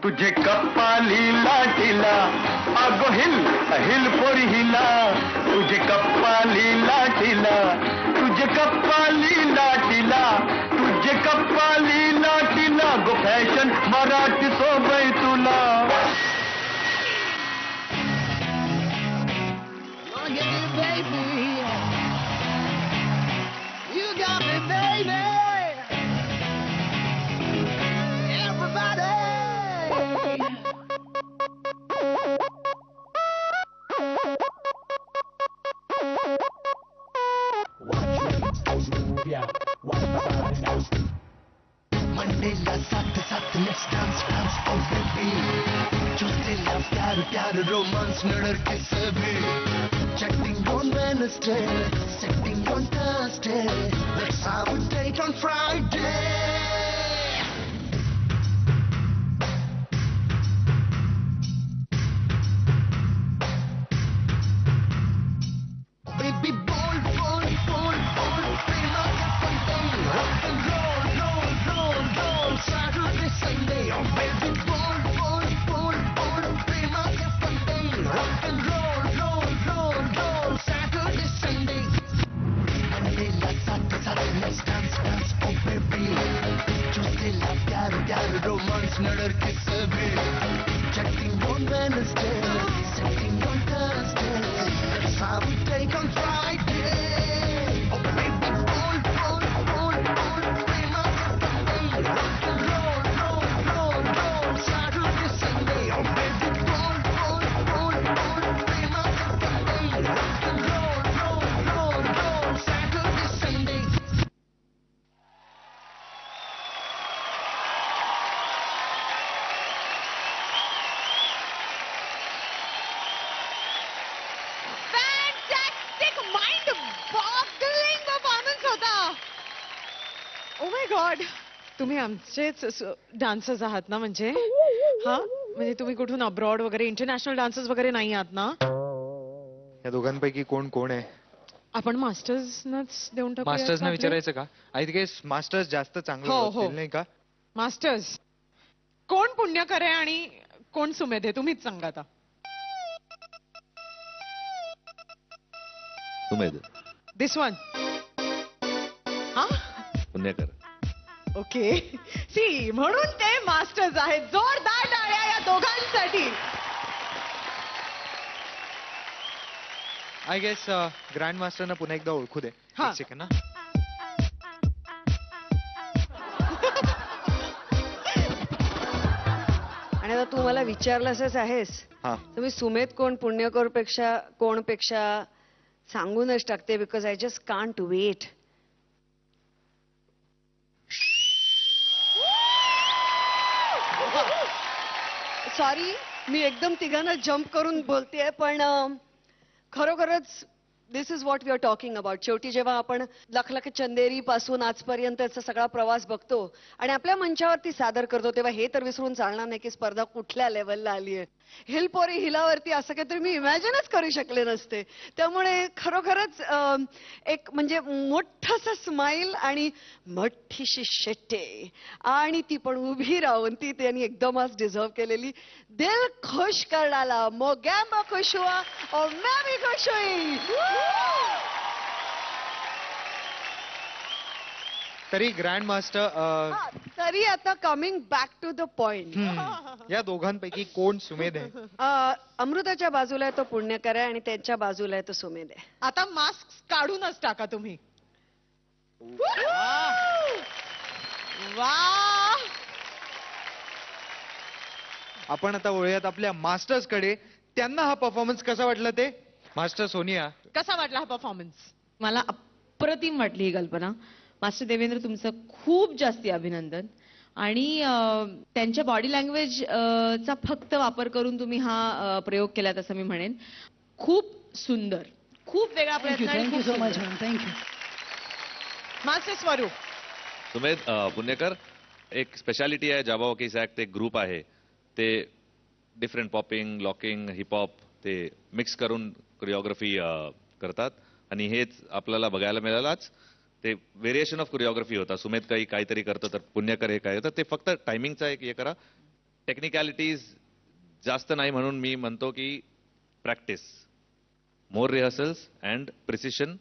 तुझे कप्पाली लाटीला अगो हिल हिल पोरी हिला तुझे कप्पाली लाटीला तुझे कप्पाली लाटीला तुझे कप्पाली लाटीला गो फॅशन मराठी सोबई तुला. मंडेला साथ साथ let's dance dance oh baby चौथेला प्यार प्यार रोमांस नडर के सभी chatting on Wednesday setting on Thursday let's have a date on Friday. Baby boy boy boy boy prima che fontaine rock and roll Saturday Sunday oh baby boy boy boy boy prima che fontaine rock and roll Saturday Sunday and another kiss a bit. Chatting on Wednesday, setting on Thursday. That's how we take on Friday. Oh baby, roll, play my fucking rock and roll, Saturday, Sunday. Oh baby, roll, play my fucking rock and roll, Saturday, Sunday. Fantastic mind boggling performance होता. ओ माय गॉड, तुम्ही आमचेच डान्सर्स आहात ना? म्हणजे हा, म्हणजे तुम्ही कुठून अब्रॉड वगैरे इंटरनॅशनल डान्सर्स वगैरे नाही आहात ना? या दोघांपैकी कोण कोण आहे? आपण मास्टर्सनच देऊन टाकूया. मास्टर्सना विचारायचं का? आय गेस मास्टर्स जास्त चांगलं हो, होतील, हो. नाही का? मास्टर्स, कोण पुण्यकर आहे आणि कोण सुमेध आहे? तुम्हीच सांगा आता. सुमेध. दिस वन. हा, पुण्यकर. ओके. सी, म्हणून ते मास्टर्स आहेत. जोरदार टाळ्या या दोघांसाठी. आय गेस ग्रँड मास्टरना पुन्हा एकदा ओळखू दे. हा. एक सेकंड ना. आणि आता तू मला विचारलंसच आहेस, हा. तुम्ही सुमेध कोण पुण्यकर पेक्षा कोणपेक्षा सांगूनच टाकते, because I just can't wait. Sorry, मी एकदम तिघांना जम्प करून बोलतेय, पण खरोखरच this is what we are talking about. शेवटी जेव्हा आपण लखलख चंदेरी पासून आजपर्यंतचा सगळा प्रवास बघतो आणि आपल्या मंचावरती सादर करतो, तेव्हा हे तर विसरून चालणार नाही की स्पर्धा कुठल्या लेवलला आली आहे. हिल पोरी हिलावरती असं काहीतरी मी इमॅजिनच करू शकले नसते. त्यामुळे खरोखरच एक म्हणजे मोठंसं स्माईल आणि मोठीशी शेट्टे आणि ती पण उभी राहून ती त्यांनी एकदमच डिझर्व केलेली दिल खुश करणारा मोगॅम्बा खुश हुआ और मैं भी खुश हुई. तरी ग्रँड मास्टर तरी आता coming back to the point, या दोघांपैकी कोण सुमेध आहे? अमृताच्या बाजूला आहे तो पुण्यकर आहे आणि त्यांच्या बाजूला आहे तो सुमेध आहे. आता मास्क काढूनच टाका तुम्ही. वा, आपण आता वळूयात आपल्या मास्टर्स कडे. त्यांना हा परफॉर्मन्स कसा वाटला ते? मास्टर सोनिया, कसा वाटला हा परफॉर्मन्स? मला अप्रतिम वाटली ही कल्पना. मास्टर देवेंद्र, तुमचं खूप जास्ती अभिनंदन. आणि त्यांच्या बॉडी लँग्वेज चा फक्त वापर करून तुम्ही हा प्रयोग केला असं मी म्हणेन. खूप सुंदर, खूप वेगळा प्रयत्न आणि खूप सुंदर. थँक्यू. मास्टर स्वरूप. सुमेध पुण्यकर, एक स्पेशालिटी आहे जाबा वकीस ऍक्ट. एक ग्रुप आहे, ते डिफरंट पॉपिंग, लॉकिंग, हिपहॉप ते मिक्स करून कोरिओग्राफी करतात. आणि हेच आपल्याला बघायला मिळालंच. ते व्हेरिएशन ऑफ कोरिओग्राफी होता. सुमेध काही काहीतरी करतं तर पुण्यकर हे काय, तर ते फक्त टायमिंगचा एक हे करा. टेक्निकॅलिटीज जास्त नाही, म्हणून मी म्हणतो की practice, more rehearsals and precision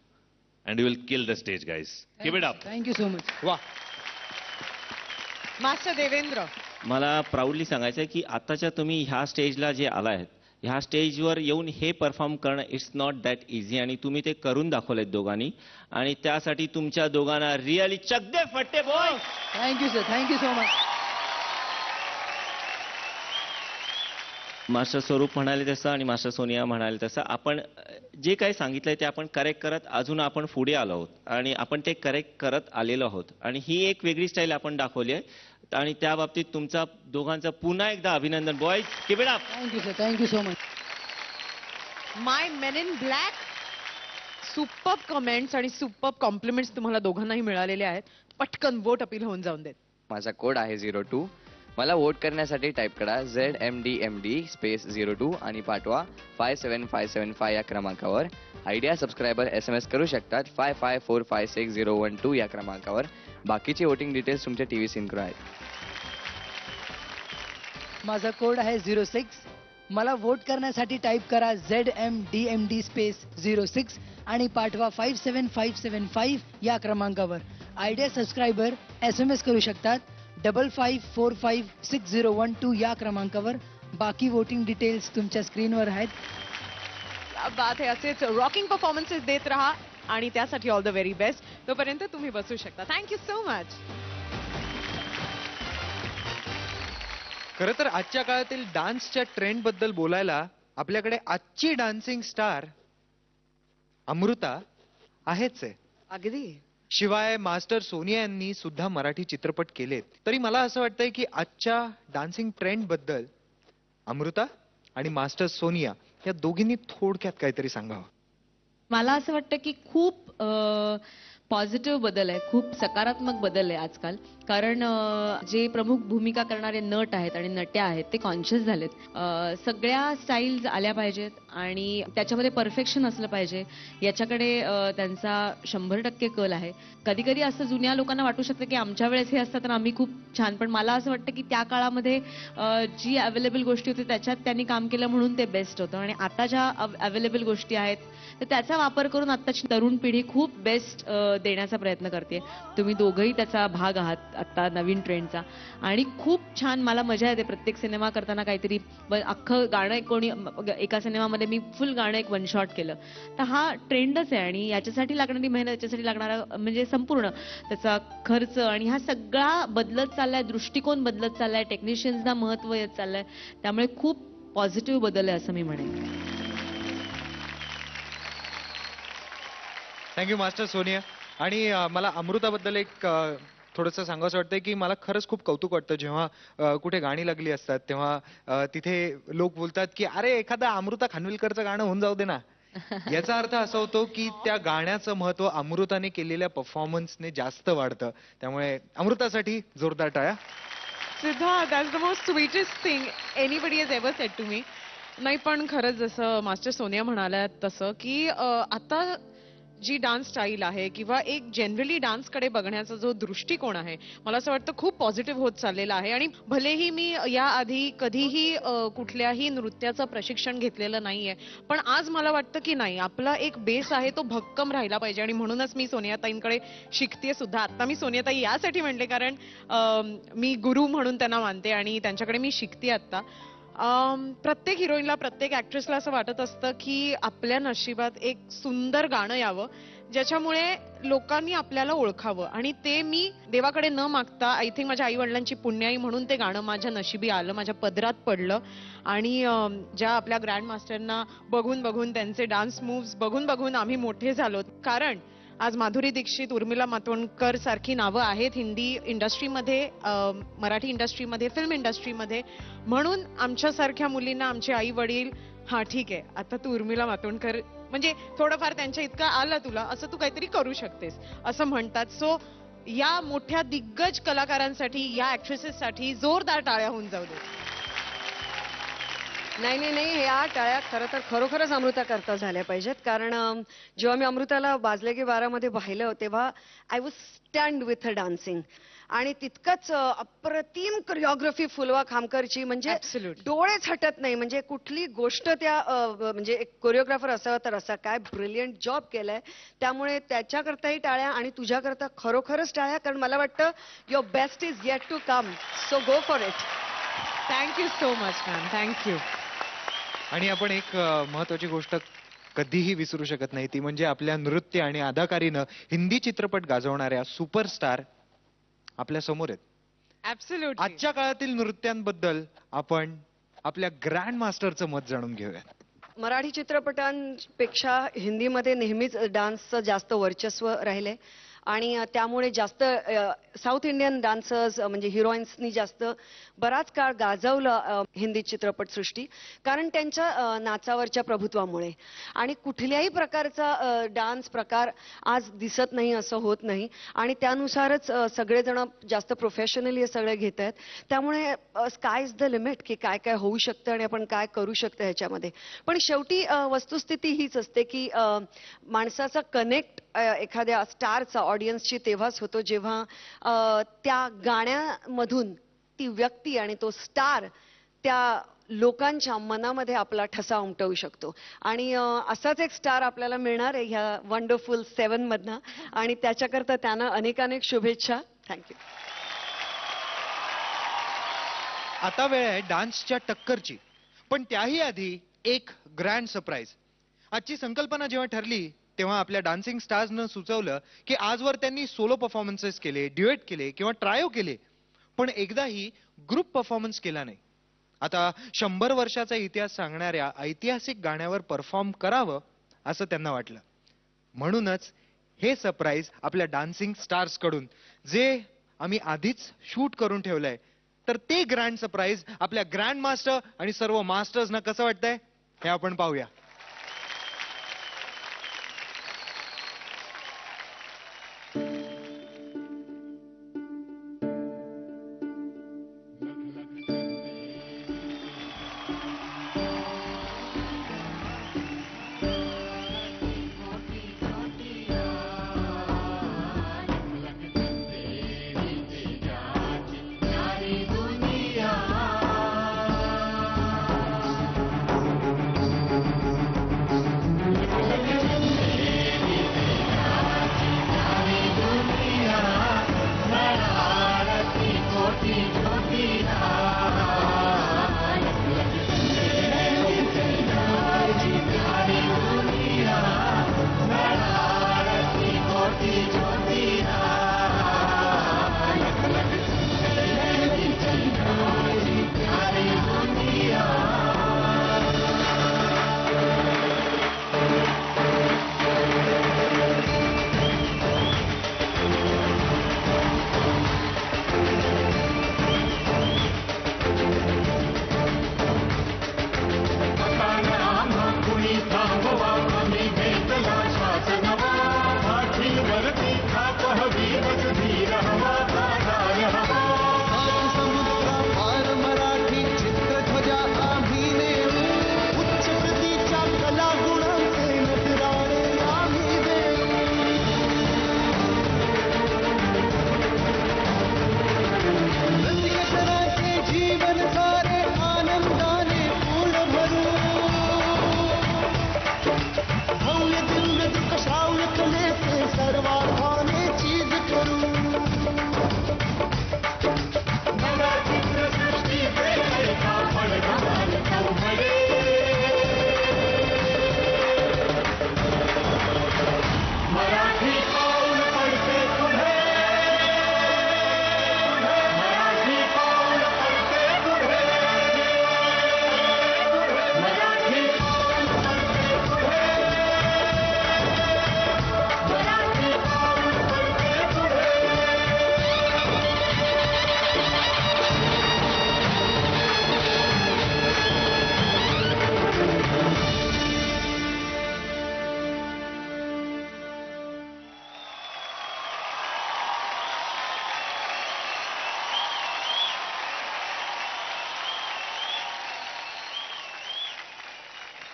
and you will kill the stage guys. Keep it up. Thank you so much. वा. मास्टर देवेंद्र, मला प्राऊडली सांगायचं आहे की आताच्या तुम्ही ह्या स्टेजला जे आलायत, ह्या स्टेजवर येऊन हे परफॉर्म करणं इट्स नॉट दॅट इझी. आणि तुम्ही ते करून दाखवलेत दोघांनी, आणि त्यासाठी तुमच्या दोघांना रिअली चकदे फट्टे boy. Thank you sir, thank you so much. Master स्वरूप म्हणाले तसं आणि मास्टर सोनिया म्हणाले तसं, आपण जे काही सांगितलंय ते आपण करेक्ट करत अजून आपण पुढे आलो आहोत आणि आपण ते करेक्ट करत आलेलो आहोत. आणि ही एक वेगळी स्टाईल आपण दाखवली आहे आणि त्या बाबतीत तुमचा दोघांचं पुन्हा एकदा अभिनंदन. Boys, keep it up. Thank you sir, thank you so much. My main in black, superb comments आणि सुपर्ब कॉम्प्लिमेंट्स तुम्हाला दोघांनाही मिळालेले आहेत. पटकन वोट अपील होऊन जाऊन देत. माझा कोड आहे 02. मला वोट करण्यासाठी टाईप करा ZMDMD स्पेस 02 आणि पाठवा 57575 या क्रमांकावर. आयडिया सबस्क्रायबर SMS करू शकतात 55456012 या क्रमांकावर. बाकीचे वोटिंग डिटेल्स तुमच्या टीव्ही स्क्रीनवर आहेत. माझा कोड आहे 06. मला वोट करण्यासाठी टाईप करा ZMDMD स्पेस 06 आणि पाठवा 57575 या क्रमांकावर. आयडिया सबस्क्रायबर SMS करू शकतात 55456012 या क्रमांकावर. बाकी वोटिंग डिटेल्स तुमच्या स्क्रीनवर आहेत. क्या बात आहे. असेच रॉकिंग परफॉर्मन्सेस देत राहा आणि त्यासाठी ऑल द व्हेरी बेस्ट. तोपर्यंत तुम्ही बसू शकता. Thank you so much. खरं तर आजच्या काळातील डान्सच्या ट्रेंड बद्दल बोलायला आपल्याकडे आजची डान्सिंग स्टार अमृता आहेच आहे. अगदी. शिवाय मास्टर सोनिया यांनी सुद्धा मराठी चित्रपट केलेत. तरी मला असं वाटतंय की आजच्या डान्सिंग ट्रेंड बद्दल अमृता आणि मास्टर सोनिया या दोघींनी थोडक्यात काहीतरी सांगावं. मला असं वाटतं की खूप पॉझिटिव्ह बदल आहे, खूप सकारात्मक बदल आहे आजकाल. कारण जे प्रमुख भूमिका करणारे नट आहेत आणि नट्या आहेत ते कॉन्शियस झालेत. सगळ्या स्टाईल्स आल्या पाहिजेत आणि त्याच्यामध्ये परफेक्शन असलं पाहिजे याच्याकडे त्यांचा 100% कल आहे. कधी कधी असं जुन्या लोकांना वाटू शकतं की आमच्या वेळेस हे असतं तर आम्ही खूप छान, पण मला असं वाटतं की त्या काळामध्ये जी अवेलेबल गोष्टी होती त्याच्यात त्यांनी काम केलं म्हणून ते बेस्ट होतं. आणि आता ज्या अवेलेबल गोष्टी आहेत तर त्याचा वापर करून आत्ताची तरुण पिढी खूप बेस्ट देण्याचा प्रयत्न करते. तुम्ही दोघंही त्याचा भाग आहात आता नवीन ट्रेंडचा आणि खूप छान. मला मजा येते प्रत्येक सिनेमा करताना काहीतरी अख्खं गाणं कोणी एका सिनेमामध्ये मी फुल गाणं एक वन शॉट केलं तर हा ट्रेंडच आहे आणि याच्यासाठी लागणारी मेहनत, याच्यासाठी लागणारा म्हणजे संपूर्ण त्याचा खर्च आणि हा सगळा बदलत चाललाय. दृष्टिकोन बदलत चाललाय, टेक्निशियन्सना महत्व येत चाललंय. त्यामुळे खूप पॉझिटिव्ह बदल आहे असं मी म्हणेन. Thank you master Sonia. आणि मला अमृताबद्दल एक थोडंसं सांगावंसं वाटतंय की मला खरंच खूप कौतुक वाटतं जेव्हा कुठे गाणी लागली असतात तेव्हा तिथे लोक बोलतात की अरे एखादा अमृता खानविलकरचं गाणं होऊन जाऊ दे ना. याचा अर्थ असा होतो की त्या गाण्याचं महत्व अमृताने केलेल्या परफॉर्मन्सने जास्त वाढतं. त्यामुळे अमृतासाठी जोरदार टाळ्या. Siddharth, that's the most sweetest thing anybody has ever said to me. नाही पण खरंच जसं मास्टर सोनिया म्हणाल्या तसं की आता जी डान्स स्टाईल आहे किंवा एक जनरली डान्सकडे बघण्याचा जो दृष्टिकोन आहे मला असं वाटतं खूप पॉझिटिव्ह होत चाललेला आहे. आणि भलेही मी याआधी कधीही कुठल्याही नृत्याचं प्रशिक्षण घेतलेलं नाहीये पण आज मला वाटतं की नाही, आपला एक बेस आहे तो भक्कम राहिला पाहिजे आणि म्हणूनच मी सोनियाताईंकडे शिकतेय सुद्धा. आता मी सोनियाताई यासाठी म्हणते कारण मी गुरु म्हणून त्यांना मानते आणि त्यांच्याकडे मी शिकते आता. प्रत्येक हिरोईनला, प्रत्येक ऍक्ट्रेसला असं वाटत असतं की आपल्या नशिबात एक सुंदर गाणं यावं ज्याच्यामुळे लोकांनी आपल्याला ओळखावं. आणि ते मी देवाकडे न मागता आय थिंक माझ्या आई वडिलांची पुण्याई म्हणून ते गाणं माझ्या नशिबी आलं, माझ्या पदरात पडलं. आणि ज्या आपल्या ग्रँड मास्टरना बघून बघून, त्यांचे डान्स मूव्स बघून बघून आम्ही मोठे झालो. कारण आज माधुरी दीक्षित, उर्मिला मातोंडकर सारखी नावं आहेत हिंदी इंडस्ट्रीमध्ये, मराठी इंडस्ट्रीमध्ये, फिल्म इंडस्ट्रीमध्ये. म्हणून आमच्यासारख्या मुलींना आमचे आई वडील हा ठीक आहे आता तू उर्मिला मातोंडकर म्हणजे थोडंफार त्यांच्या इतकं आलं तुला असं तू काहीतरी करू शकतेस असं म्हणतात. सो या मोठ्या दिग्गज कलाकारांसाठी, या ऍक्ट्रेसेससाठी जोरदार टाळ्या होऊन जाऊ दे. नाही नाही नाही, या टाळ्या खरं तर खरोखरच अमृता करता झाल्या पाहिजेत. कारण जेव्हा मी अमृताला बाजले की बारामध्ये पाहिलं तेव्हा I was stand with her dancing. आणि तितकंच अप्रतिम कोरिओग्राफी फुलवा खामकरची, म्हणजे डोळेच हटत नाही. म्हणजे कुठली गोष्ट त्या म्हणजे एक कोरिओग्राफर असावा तर असा काय ब्रिलियंट जॉब केलाय. त्यामुळे त्याच्याकरताही टाळ्या आणि तुझ्याकरता खरोखरच टाळ्या. कारण मला वाटतं your best is yet to come, so go for it. Thank you so much ma'am, thank you. आणि आपण एक महत्वाची गोष्ट कधीही विसरू शकत नाही ती म्हणजे आपल्या नृत्य आणि अदाकारीनं हिंदी चित्रपट गाजवणाऱ्या सुपरस्टार आपल्या समोर आहेत. ऍब्सोल्युटली. आजच्या काळातील नृत्यांबद्दल आपण आपल्या ग्रँड मास्टरचं मत जाणून घेऊया. मराठी चित्रपटांपेक्षा हिंदीमध्ये नेहमीच डान्सचं जास्त वर्चस्व राहिले आणि त्यामुळे जास्त साऊथ इंडियन डान्सर्स म्हणजे हिरोईन्सनी जास्त बराच काळ गाजवलं हिंदी चित्रपटसृष्टी. कारण त्यांच्या नाचावरच्या प्रभुत्वामुळे. आणि कुठल्याही प्रकारचा डान्स प्रकार आज दिसत नाही असं होत नाही आणि त्यानुसारच सगळेजण जास्त प्रोफेशनली हे सगळे घेत आहेत. त्यामुळे स्काय इज द लिमिट की काय काय होऊ शकतं आणि आपण काय करू शकतो ह्याच्यामध्ये. पण शेवटी वस्तुस्थिती हीच असते की माणसाचा कनेक्ट एखाद्या स्टारचा ऑडियन्सची तेव्हाच होतो जेव्हा त्या गाण्यामधून ती व्यक्ती आणि तो स्टार त्या लोकांच्या मनामध्ये आपला ठसा उमटवू शकतो. आणि असाच एक स्टार आपल्याला मिळणार आहे ह्या वंडरफुल 7 मधनं आणि त्याच्याकरता त्यांना अनेकानेक शुभेच्छा. थँक्यू. आता वेळ आहे डान्सच्या टक्करची. पण त्याही आधी एक ग्रँड सरप्राईज. आजची संकल्पना जेव्हा ठरली तेव्हा आपल्या डान्सिंग स्टार्सनं सुचवलं की आजवर त्यांनी सोलो परफॉर्मन्सेस केले, ड्युएट केले किंवा ट्रायो केले, पण एकदाही ग्रुप परफॉर्मन्स केला नाही. आता 100 वर्षाचा इतिहास सांगणाऱ्या ऐतिहासिक गाण्यावर परफॉर्म करावं असं त्यांना वाटलं. म्हणूनच हे सरप्राईज आपल्या डान्सिंग स्टार्स कडून, जे आम्ही आधीच शूट करून ठेवलंय. तर ते ग्रँड सरप्राईज आपल्या ग्रँड मास्टर आणि सर्व मास्टर्सना कसं वाटतंय हे आपण पाहूया.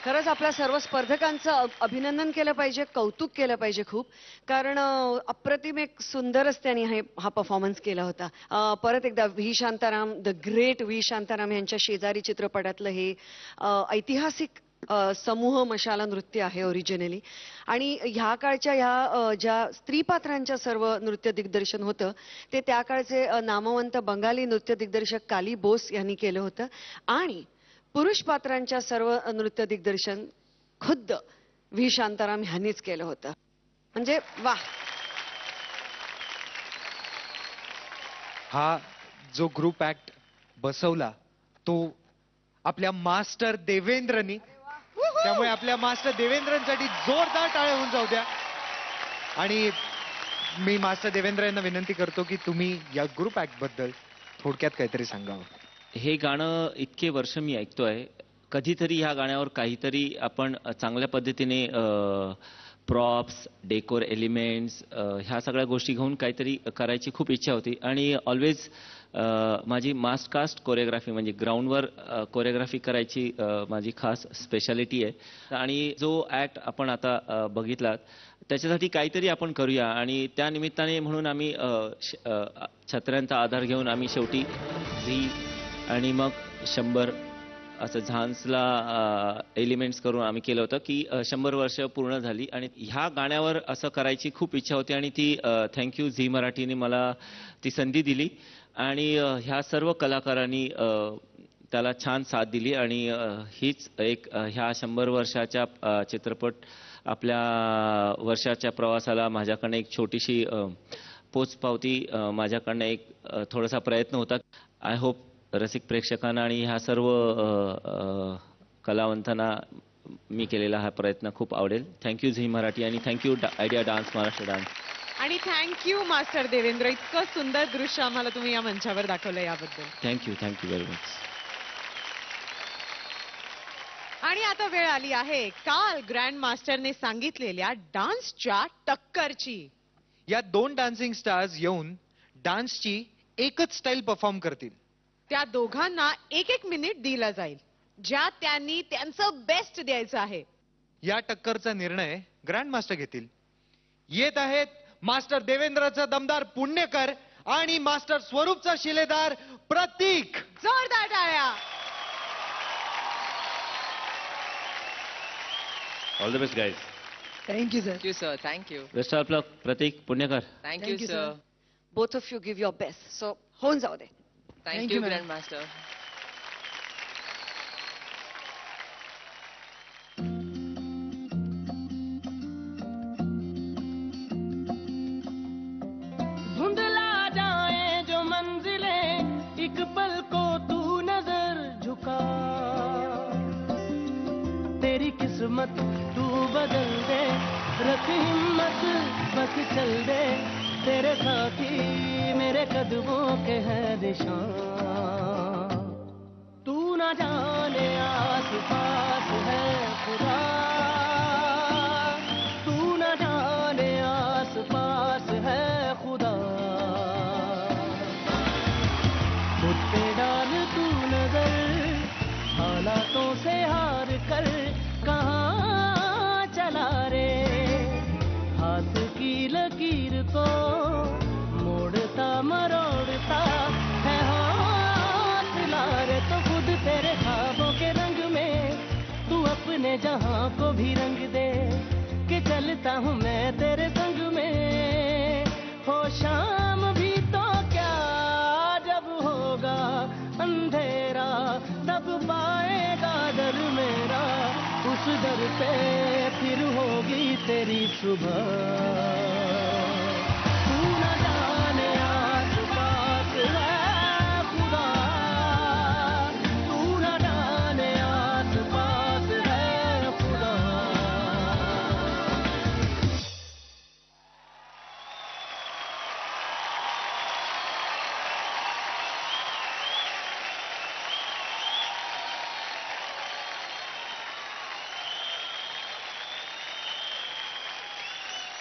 खरंच आपल्या सर्व स्पर्धकांचं अभिनंदन केलं पाहिजे, कौतुक केलं पाहिजे खूप. कारण अप्रतिम एक सुंदरच त्यांनी हा परफॉर्मन्स केला होता. परत एकदा V Shantaram, the great V Shantaram यांच्या शेजारी चित्रपटातलं हे ऐतिहासिक समूह मशाला नृत्य आहे ओरिजिनली. आणि ह्या काळच्या ह्या ज्या स्त्री पात्रांच्या सर्व नृत्य दिग्दर्शन होतं ते त्या काळचे नामवंत बंगाली नृत्य दिग्दर्शक काली बोस यांनी केलं होतं. आणि पुरुष पात्रांच्या सर्व नृत्य दिग्दर्शन खुद्द व्ही शांताराम यांनीच केलं होतं. म्हणजे वा. हा जो ग्रुप ऍक्ट बसवला तो आपल्या मास्टर देवेंद्रनी. त्यामुळे आपल्या मास्टर देवेंद्रांसाठी जोरदार टाळ्या होऊन जाऊ द्या. आणि मी मास्टर देवेंद्र यांना विनंती करतो की तुम्ही या ग्रुप ऍक्ट बद्दल थोडक्यात काहीतरी सांगावं. हे गाणं इतके वर्ष मी ऐकतोय. कधीतरी ह्या गाण्यावर काहीतरी आपण चांगल्या पद्धतीने प्रॉप्स, डेकोर एलिमेंट्स ह्या सगळ्या गोष्टी घेऊन काहीतरी करायची खूप इच्छा होती. आणि ऑलवेज माझी मास्ट कास्ट कोरिओग्राफी म्हणजे ग्राउंडवर कोरिओग्राफी करायची माझी खास स्पेशालिटी आहे. आणि जो ॲक्ट आपण आता बघितलात त्याच्यासाठी काहीतरी आपण करूया. आणि त्या निमित्ताने म्हणून आम्ही छत्र्यांचा आधार घेऊन आम्ही शेवटी झी आणि मग 100 असं झान्सला एलिमेंट्स करून आम्ही केलं होतं की 100 वर्ष पूर्ण झाली. आणि ह्या गाण्यावर असं करायची खूप इच्छा होती आणि ती थँक्यू झी मराठीने मला ती संधी दिली. आणि ह्या सर्व कलाकारांनी त्याला छान साथ दिली आणि हीच एक ह्या 100 वर्षाच्या चित्रपट आपल्या वर्षाच्या प्रवासाला माझ्याकडनं एक छोटीशी पोचपावती माझ्याकडनं एक थोडासा प्रयत्न होता. आय होप रसिक प्रेक्षकांना आणि ह्या सर्व कलावंतांना मी केलेला हा प्रयत्न खूप आवडेल. थँक्यू झी मराठी आणि thank you idea dance Maharashtra dance. आणि थँक्यू मास्टर देवेंद्र, इतकं सुंदर दृश्य आम्हाला तुम्ही या मंचावर दाखवलं याबद्दल. Thank you very much. आणि आता वेळ आली आहे काल ग्रँड मास्टरने सांगितलेल्या डान्सच्या टक्करची. या 2 डान्सिंग स्टार्स येऊन डान्सची एकच स्टाईल परफॉर्म करतील. त्या दोघांना 1-1 मिनिट दिला जाईल, ज्यात त्यांनी त्यांचं बेस्ट द्यायचं आहे. या टक्करचा निर्णय ग्रँड मास्टर घेतील. येत आहेत मास्टर देवेंद्रचा दमदार पुण्यकर आणि मास्टर स्वरूपचा शिलेदार प्रतीक. जोरदार टाळ्या. All the best guys. Thank you sir. Thank you sir. Thank you. Best of luck Prateek Punyakar. Thank you sir. Both of you give your best. So होऊन जाऊ दे. Thank you grand master. धुंधला जाए जो मंजिलें, एक पल को तू नजर झुका, तेरी किस्मत तू बदल दे, रख हिम्मत बस चल दे, तेरे साथी मेरे कदमों के है निशान, तू ना जाने आस पास है खुदा, तू ना जाने आस पास है खुदा, मुझ पे डाल तू नजर, हालातों से हार कर कहाँ चला रे, हाथ की लकीर को मोड़ता मरोड़ता है हाथ ला रे, तो खुद तेरे ख्वाबों के रंग में तू अपने जहां को भी रंग दे, कि चलता हूँ मैं तेरे संग में, हो शाम भी तो क्या जब होगा अंधेरा, तब पाएगा दर मेरा, उस दर पे फिर होगी तेरी सुबह, तू न जाने आस पास है खुदा, तू न जाने आस पास है खुदा.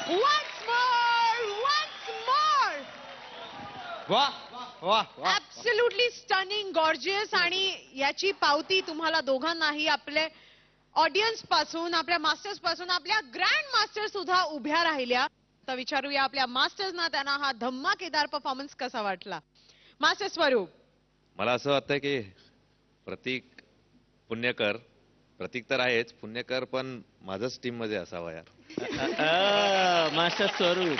Once more. वाह वाह वाह. Absolutely stunning, gorgeous. आणि याची पावती तुम्हाला दोघांनाही आपले ऑडियन्स पासून, आपल्या मास्टर्स पासून, आपल्या ग्रँड मास्टर सुद्धा उभ्या राहिल्या. आता विचारूया आपल्या मास्टर्सना त्यांना हा धम्माकेदार परफॉर्मन्स कसा वाटला. मास्टर स्वरूप. मला असं वाटतंय की प्रतीक पुण्यकर, प्रतीक तर आहेच, पुण्यकर पण माझ्याच टीम मध्ये असावा यार. मास्टर स्वरूप.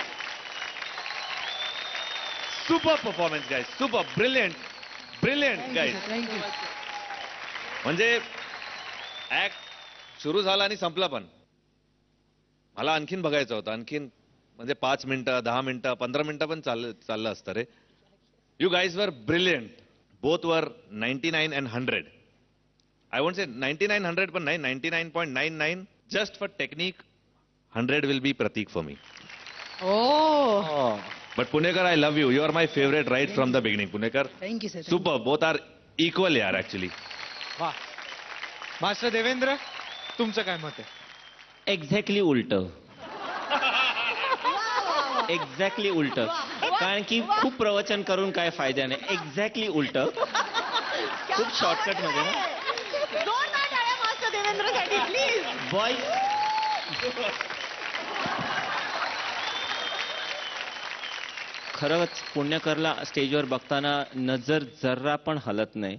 Super performance guys, super, brilliant brilliant guys. Thank you. म्हणजे ऍक्ट सुरू झाला आणि संपला, पण मला आणखीन बघायचं होतं, आणखीन म्हणजे 5 मिनिटं 10 मिनिटं 15 मिनिटं पण चाललं असतं रे. You guys were brilliant. Both were 99 and 100. I won't say 99, 100, but 99.99. Just for technique, 100 will be Pratik for me. Oh. But Punekar, I love you. You are my favorite right from the beginning. Punekar, thank you sir. super. Both are equal यार actually. वाह. मास्टर देवेंद्र, तुमचं काय मत आहे? एक्झॅक्टली उलट. एक्झॅक्टली उलट. कारण की खूप प्रवचन करून काय फायदा नाही. एक्झॅक्टली उलट. खूप शॉर्टकट मध्ये ना. जोरदार टाळ्या मास्टर देवेंद्रसाठी प्लीज. बॉय. खरंच पुण्यकरला स्टेजवर बघताना नजर जरा पण हलत नाही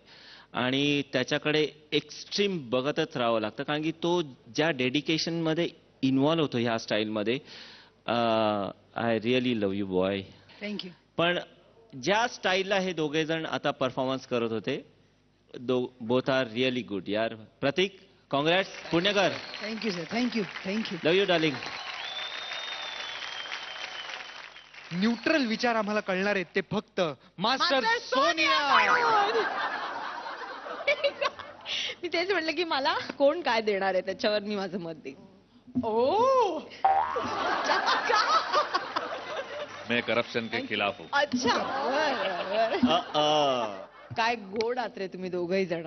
आणि त्याच्याकडे एक्स्ट्रीम बघतच राहावं लागतं, कारण की तो ज्या डेडिकेशन मध्ये इन्व्हॉल्व होतो ह्या स्टाईलमध्ये. I really love you boy. Thank you. पण ज्या स्टाईलला हे दोघे जण आता परफॉर्मन्स करत होते, बोथ आर रिअली गुड यार. Prateek, congrats. Punekar, thank you sir, thank you. Love you darling. Neutral विचार आम्हाला कळणार आहेत ते फक्त मास्टर सोनिया. मी तेच म्हटलं की मला कोण काय देणार आहे त्याच्यावर मी माझं मत देईन. मैं करप्शन के खिलाफ हूँ. अच्छा, बरं. काय गोड आहात रे तुम्ही दोघही जण.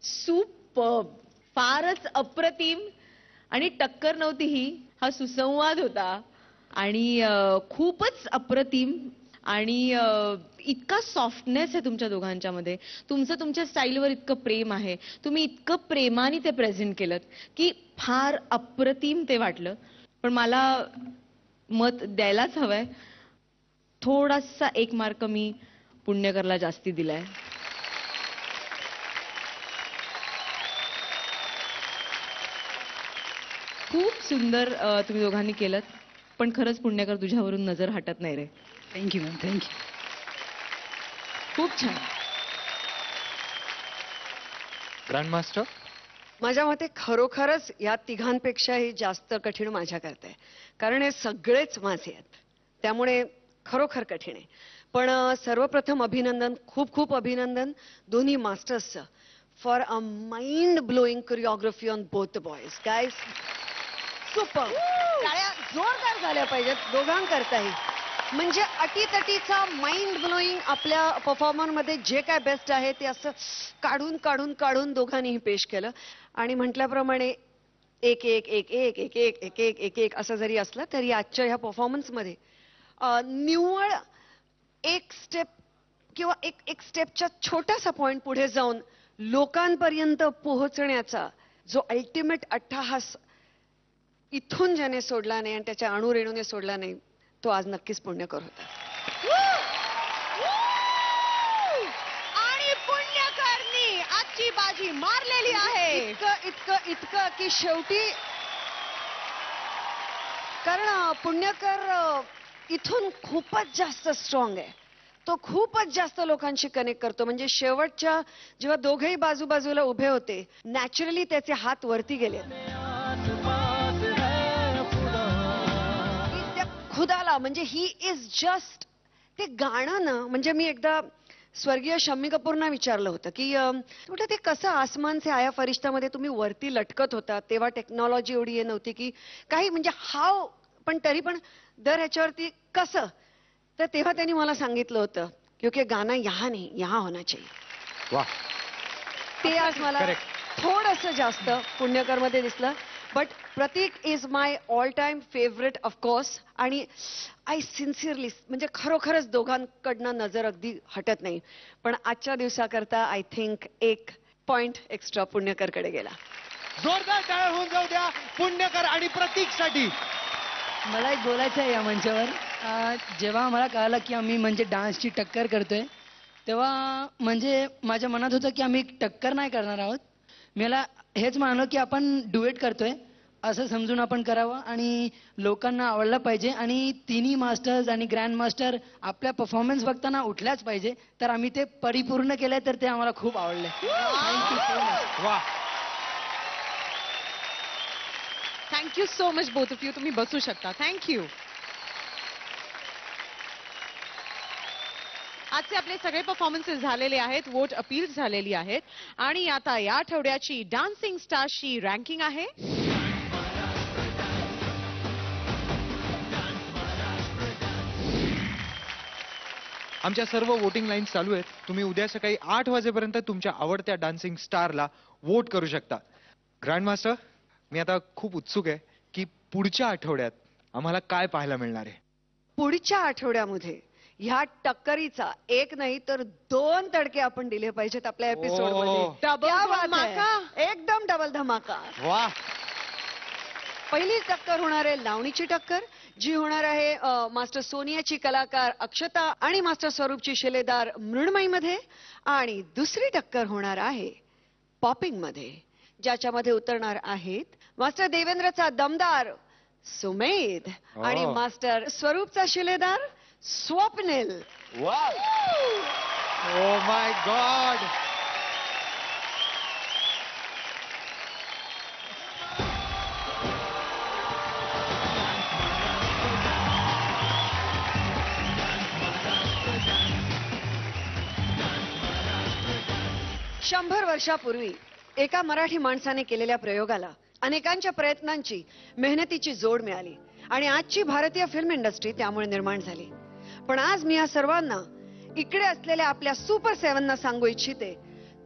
सुपर्ब, फारच अप्रतिम. आणि टक्कर नव्हती ही, हा सुसंवाद होता आणि खूपच अप्रतिम. आणि इतका सॉफ्टनेस आहे तुमच्या दोघांच्या मध्ये. तुमचं तुमच्या स्टाईलवर इतकं प्रेम आहे, तुम्ही इतकं प्रेमाने ते प्रेझेंट केलं की फार अप्रतिम ते वाटलं. पण मला मत द्यायलाच हवंय. थोडासा 1 मार्क मी पुण्यकरला जास्ती दिलाय. खूप सुंदर तुम्ही दोघांनी केलं. पण खरंच पुण्यकर तुझ्यावरून नजर हटत नाही रे. Thank you ma'am, thank you. खूप छान. ग्रँड मास्टर, माझ्या मते खरोखरच या तिघांपेक्षाही जास्त कठीण माझ्या करते, कारण हे सगळेच माझे आहेत. त्यामुळे खरोखर कठीण आहे. पण सर्वप्रथम अभिनंदन, खूप खूप अभिनंदन दोन्ही मास्टर्सचं for a mind blowing choreography on both the boys. Guys super. टाळ्या जोरदार झाल्या पाहिजेत दोघांकरताही. म्हणजे अटीतटीचा माइंड ब्लोईंग आपल्या परफॉर्मर मध्ये जे काय बेस्ट आहे ते असं काढून काढून काढून दोघांनीही पेश केलं. आणि म्हटल्याप्रमाणे एक एक एक एक एक एक एक एक एक एक असं जरी असलं तरी आजच्या ह्या परफॉर्मन्स मध्ये निव्वळ एक स्टेप किंवा एक स्टेपच्या छोटासा पॉइंट पुढे जाऊन लोकांपर्यंत पोहोचण्याचा जो अल्टिमेट अट्टहास इथून ज्याने सोडला नाही आणि त्याच्या अणुरेणूने सोडला नाही, तो आज नक्कीच पुण्यकर होता. आणि पुण्यकरनी आजची बाजी मारलेली आहे. इतकं इतकं इतकं की शेवटी, कारण पुण्यकर इथून खूपच जास्त स्ट्रॉंग आहे. तो खूपच जास्त लोकांशी कनेक्ट करतो. म्हणजे शेवटच्या जेव्हा दोघेही बाजूबाजूला उभे होते, नॅचरली त्याचे हात वरती गेले. खुदाला म्हणजे ही इज जस्ट ते गाणं ना. म्हणजे मी एकदा स्वर्गीय शम्मी कपूरना विचारलं होतं की म्हटलं ते कसं आसमान से आया फरिश्तामध्ये तुम्ही वरती लटकत होता, तेव्हा टेक्नॉलॉजी एवढी हे नव्हती की काही, म्हणजे हाव, पण तरी पण दर ह्याच्यावरती कसं. तर तेव्हा त्यांनी मला सांगितलं होतं क्योंकि गाना यहाँ नहीं यहाँ होना चाहिए. वाह. ते आज मला थोडंसं जास्त पुण्यकर मध्ये दिसलं. But Prateek is my all time favourite of course. आणि आय सिन्सिअरली म्हणजे खरोखरच दोघांकडनं नजर अगदी हटत नाही. पण आजच्या दिवसाकरता आय थिंक 1 पॉइंट एक्स्ट्रा पुण्यकरकडे गेला. जोरदार टाळ्या होऊन जाऊ द्या पुण्यकर आणि प्रतीकसाठी. मला एक बोलायचं आहे या मंचावर. जेव्हा मला कळालं की आम्ही म्हणजे डान्सची टक्कर करतोय, तेव्हा म्हणजे माझ्या मनात होतं की आम्ही टक्कर नाही करणार आहोत. मला हेच मानलं की आपण डुएट करतोय असं समजून आपण करावं आणि लोकांना आवडलं पाहिजे. आणि तिन्ही मास्टर्स आणि ग्रँड मास्टर आपल्या परफॉर्मन्स बघताना उठल्याच पाहिजे. तर आम्ही ते परिपूर्ण केलंय, तर ते आम्हाला खूप आवडलंय. Thank you so much. वा. Thank you so much both of you. तुम्ही बसू शकता. थँक्यू. आजचे आपले सगळे परफॉर्मन्सेस झालेले आहेत, वोट अपील झालेली आहेत. आणि आता या आठवड्याची डान्सिंग स्टार्सची रँकिंग आहे. आमच्या सर्व वोटिंग लाईन्स चालू आहेत. तुम्ही उद्या सकाळी 8 वाजेपर्यंत तुमच्या आवडत्या डान्सिंग स्टारला वोट करू शकता. ग्रँड मास्टर, मी आता खूप उत्सुक आहे की पुढच्या आठवड्यात आम्हाला काय पाहायला मिळणार आहे. पुढच्या आठवड्यामध्ये ह्या टक्करीचा 1 नाही तर 2 तडके आपण दिले पाहिजेत आपल्या एपिसोड मध्ये. डबल धमाका. एकदम डबल धमाका. वा. पहिली टक्कर होणार आहे लावणीची टक्कर, जी होणार आहे मास्टर सोनियाची कलाकार अक्षता आणि मास्टर स्वरूपची शिलेदार मृण्मयीमध्ये. आणि दुसरी टक्कर होणार आहे पॉपिंग मध्ये, ज्याच्यामध्ये उतरणार आहेत मास्टर देवेंद्रचा दमदार सुमेध आणि मास्टर स्वरूपचा शिलेदार स्वप्नील. Oh my god. शंभर वर्षापूर्वी एका मराठी माणसाने केलेल्या प्रयोगाला अनेकांच्या प्रयत्नांची मेहनतीची जोड मिळाली आणि आजची भारतीय फिल्म इंडस्ट्री त्यामुळे निर्माण झाली. पण आज मी या सर्वांना इकडे असलेल्या आपल्या सुपर 7 सांगू इच्छिते,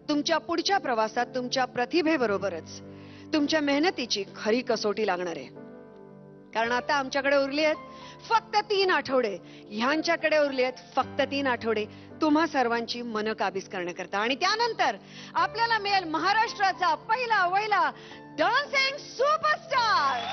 तुमच्या पुढच्या प्रवासात तुमच्या प्रतिभेबरोबरच तुमच्या मेहनतीची खरी कसोटी लागणार आहे. कारण आता आमच्याकडे उरली आहेत फक्त 3 आठवडे, ह्यांच्याकडे उरली आहेत फक्त 3 आठवडे तुम्हा सर्वांची मन काबीज करण्याकरता. आणि त्यानंतर आपल्याला मिळेल महाराष्ट्राचा पहिला वहिला डान्सिंग सुपरस्टार.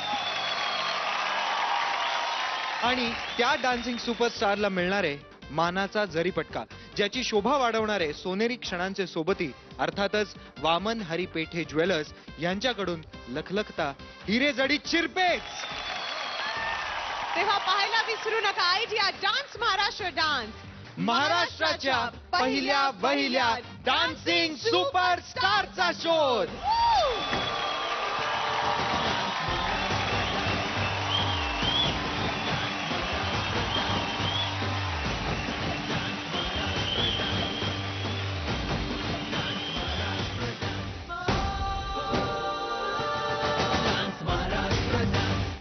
आणि त्या डान्सिंग सुपरस्टारला मिळणारे मानाचा जरीपटका, ज्याची शोभा वाढवणारे सोनेरी क्षणांचे सोबती अर्थातच वामन हरी पेठे ज्वेलर्स यांच्याकडून लखलखता हिरेजडित शिरपेच. तेव्हा पाहायला विसरू नका आयडिया डान्स महाराष्ट्र डान्स, महाराष्ट्राच्या पहिल्या वहिल्या डान्सिंग सुपरस्टारचा शोध.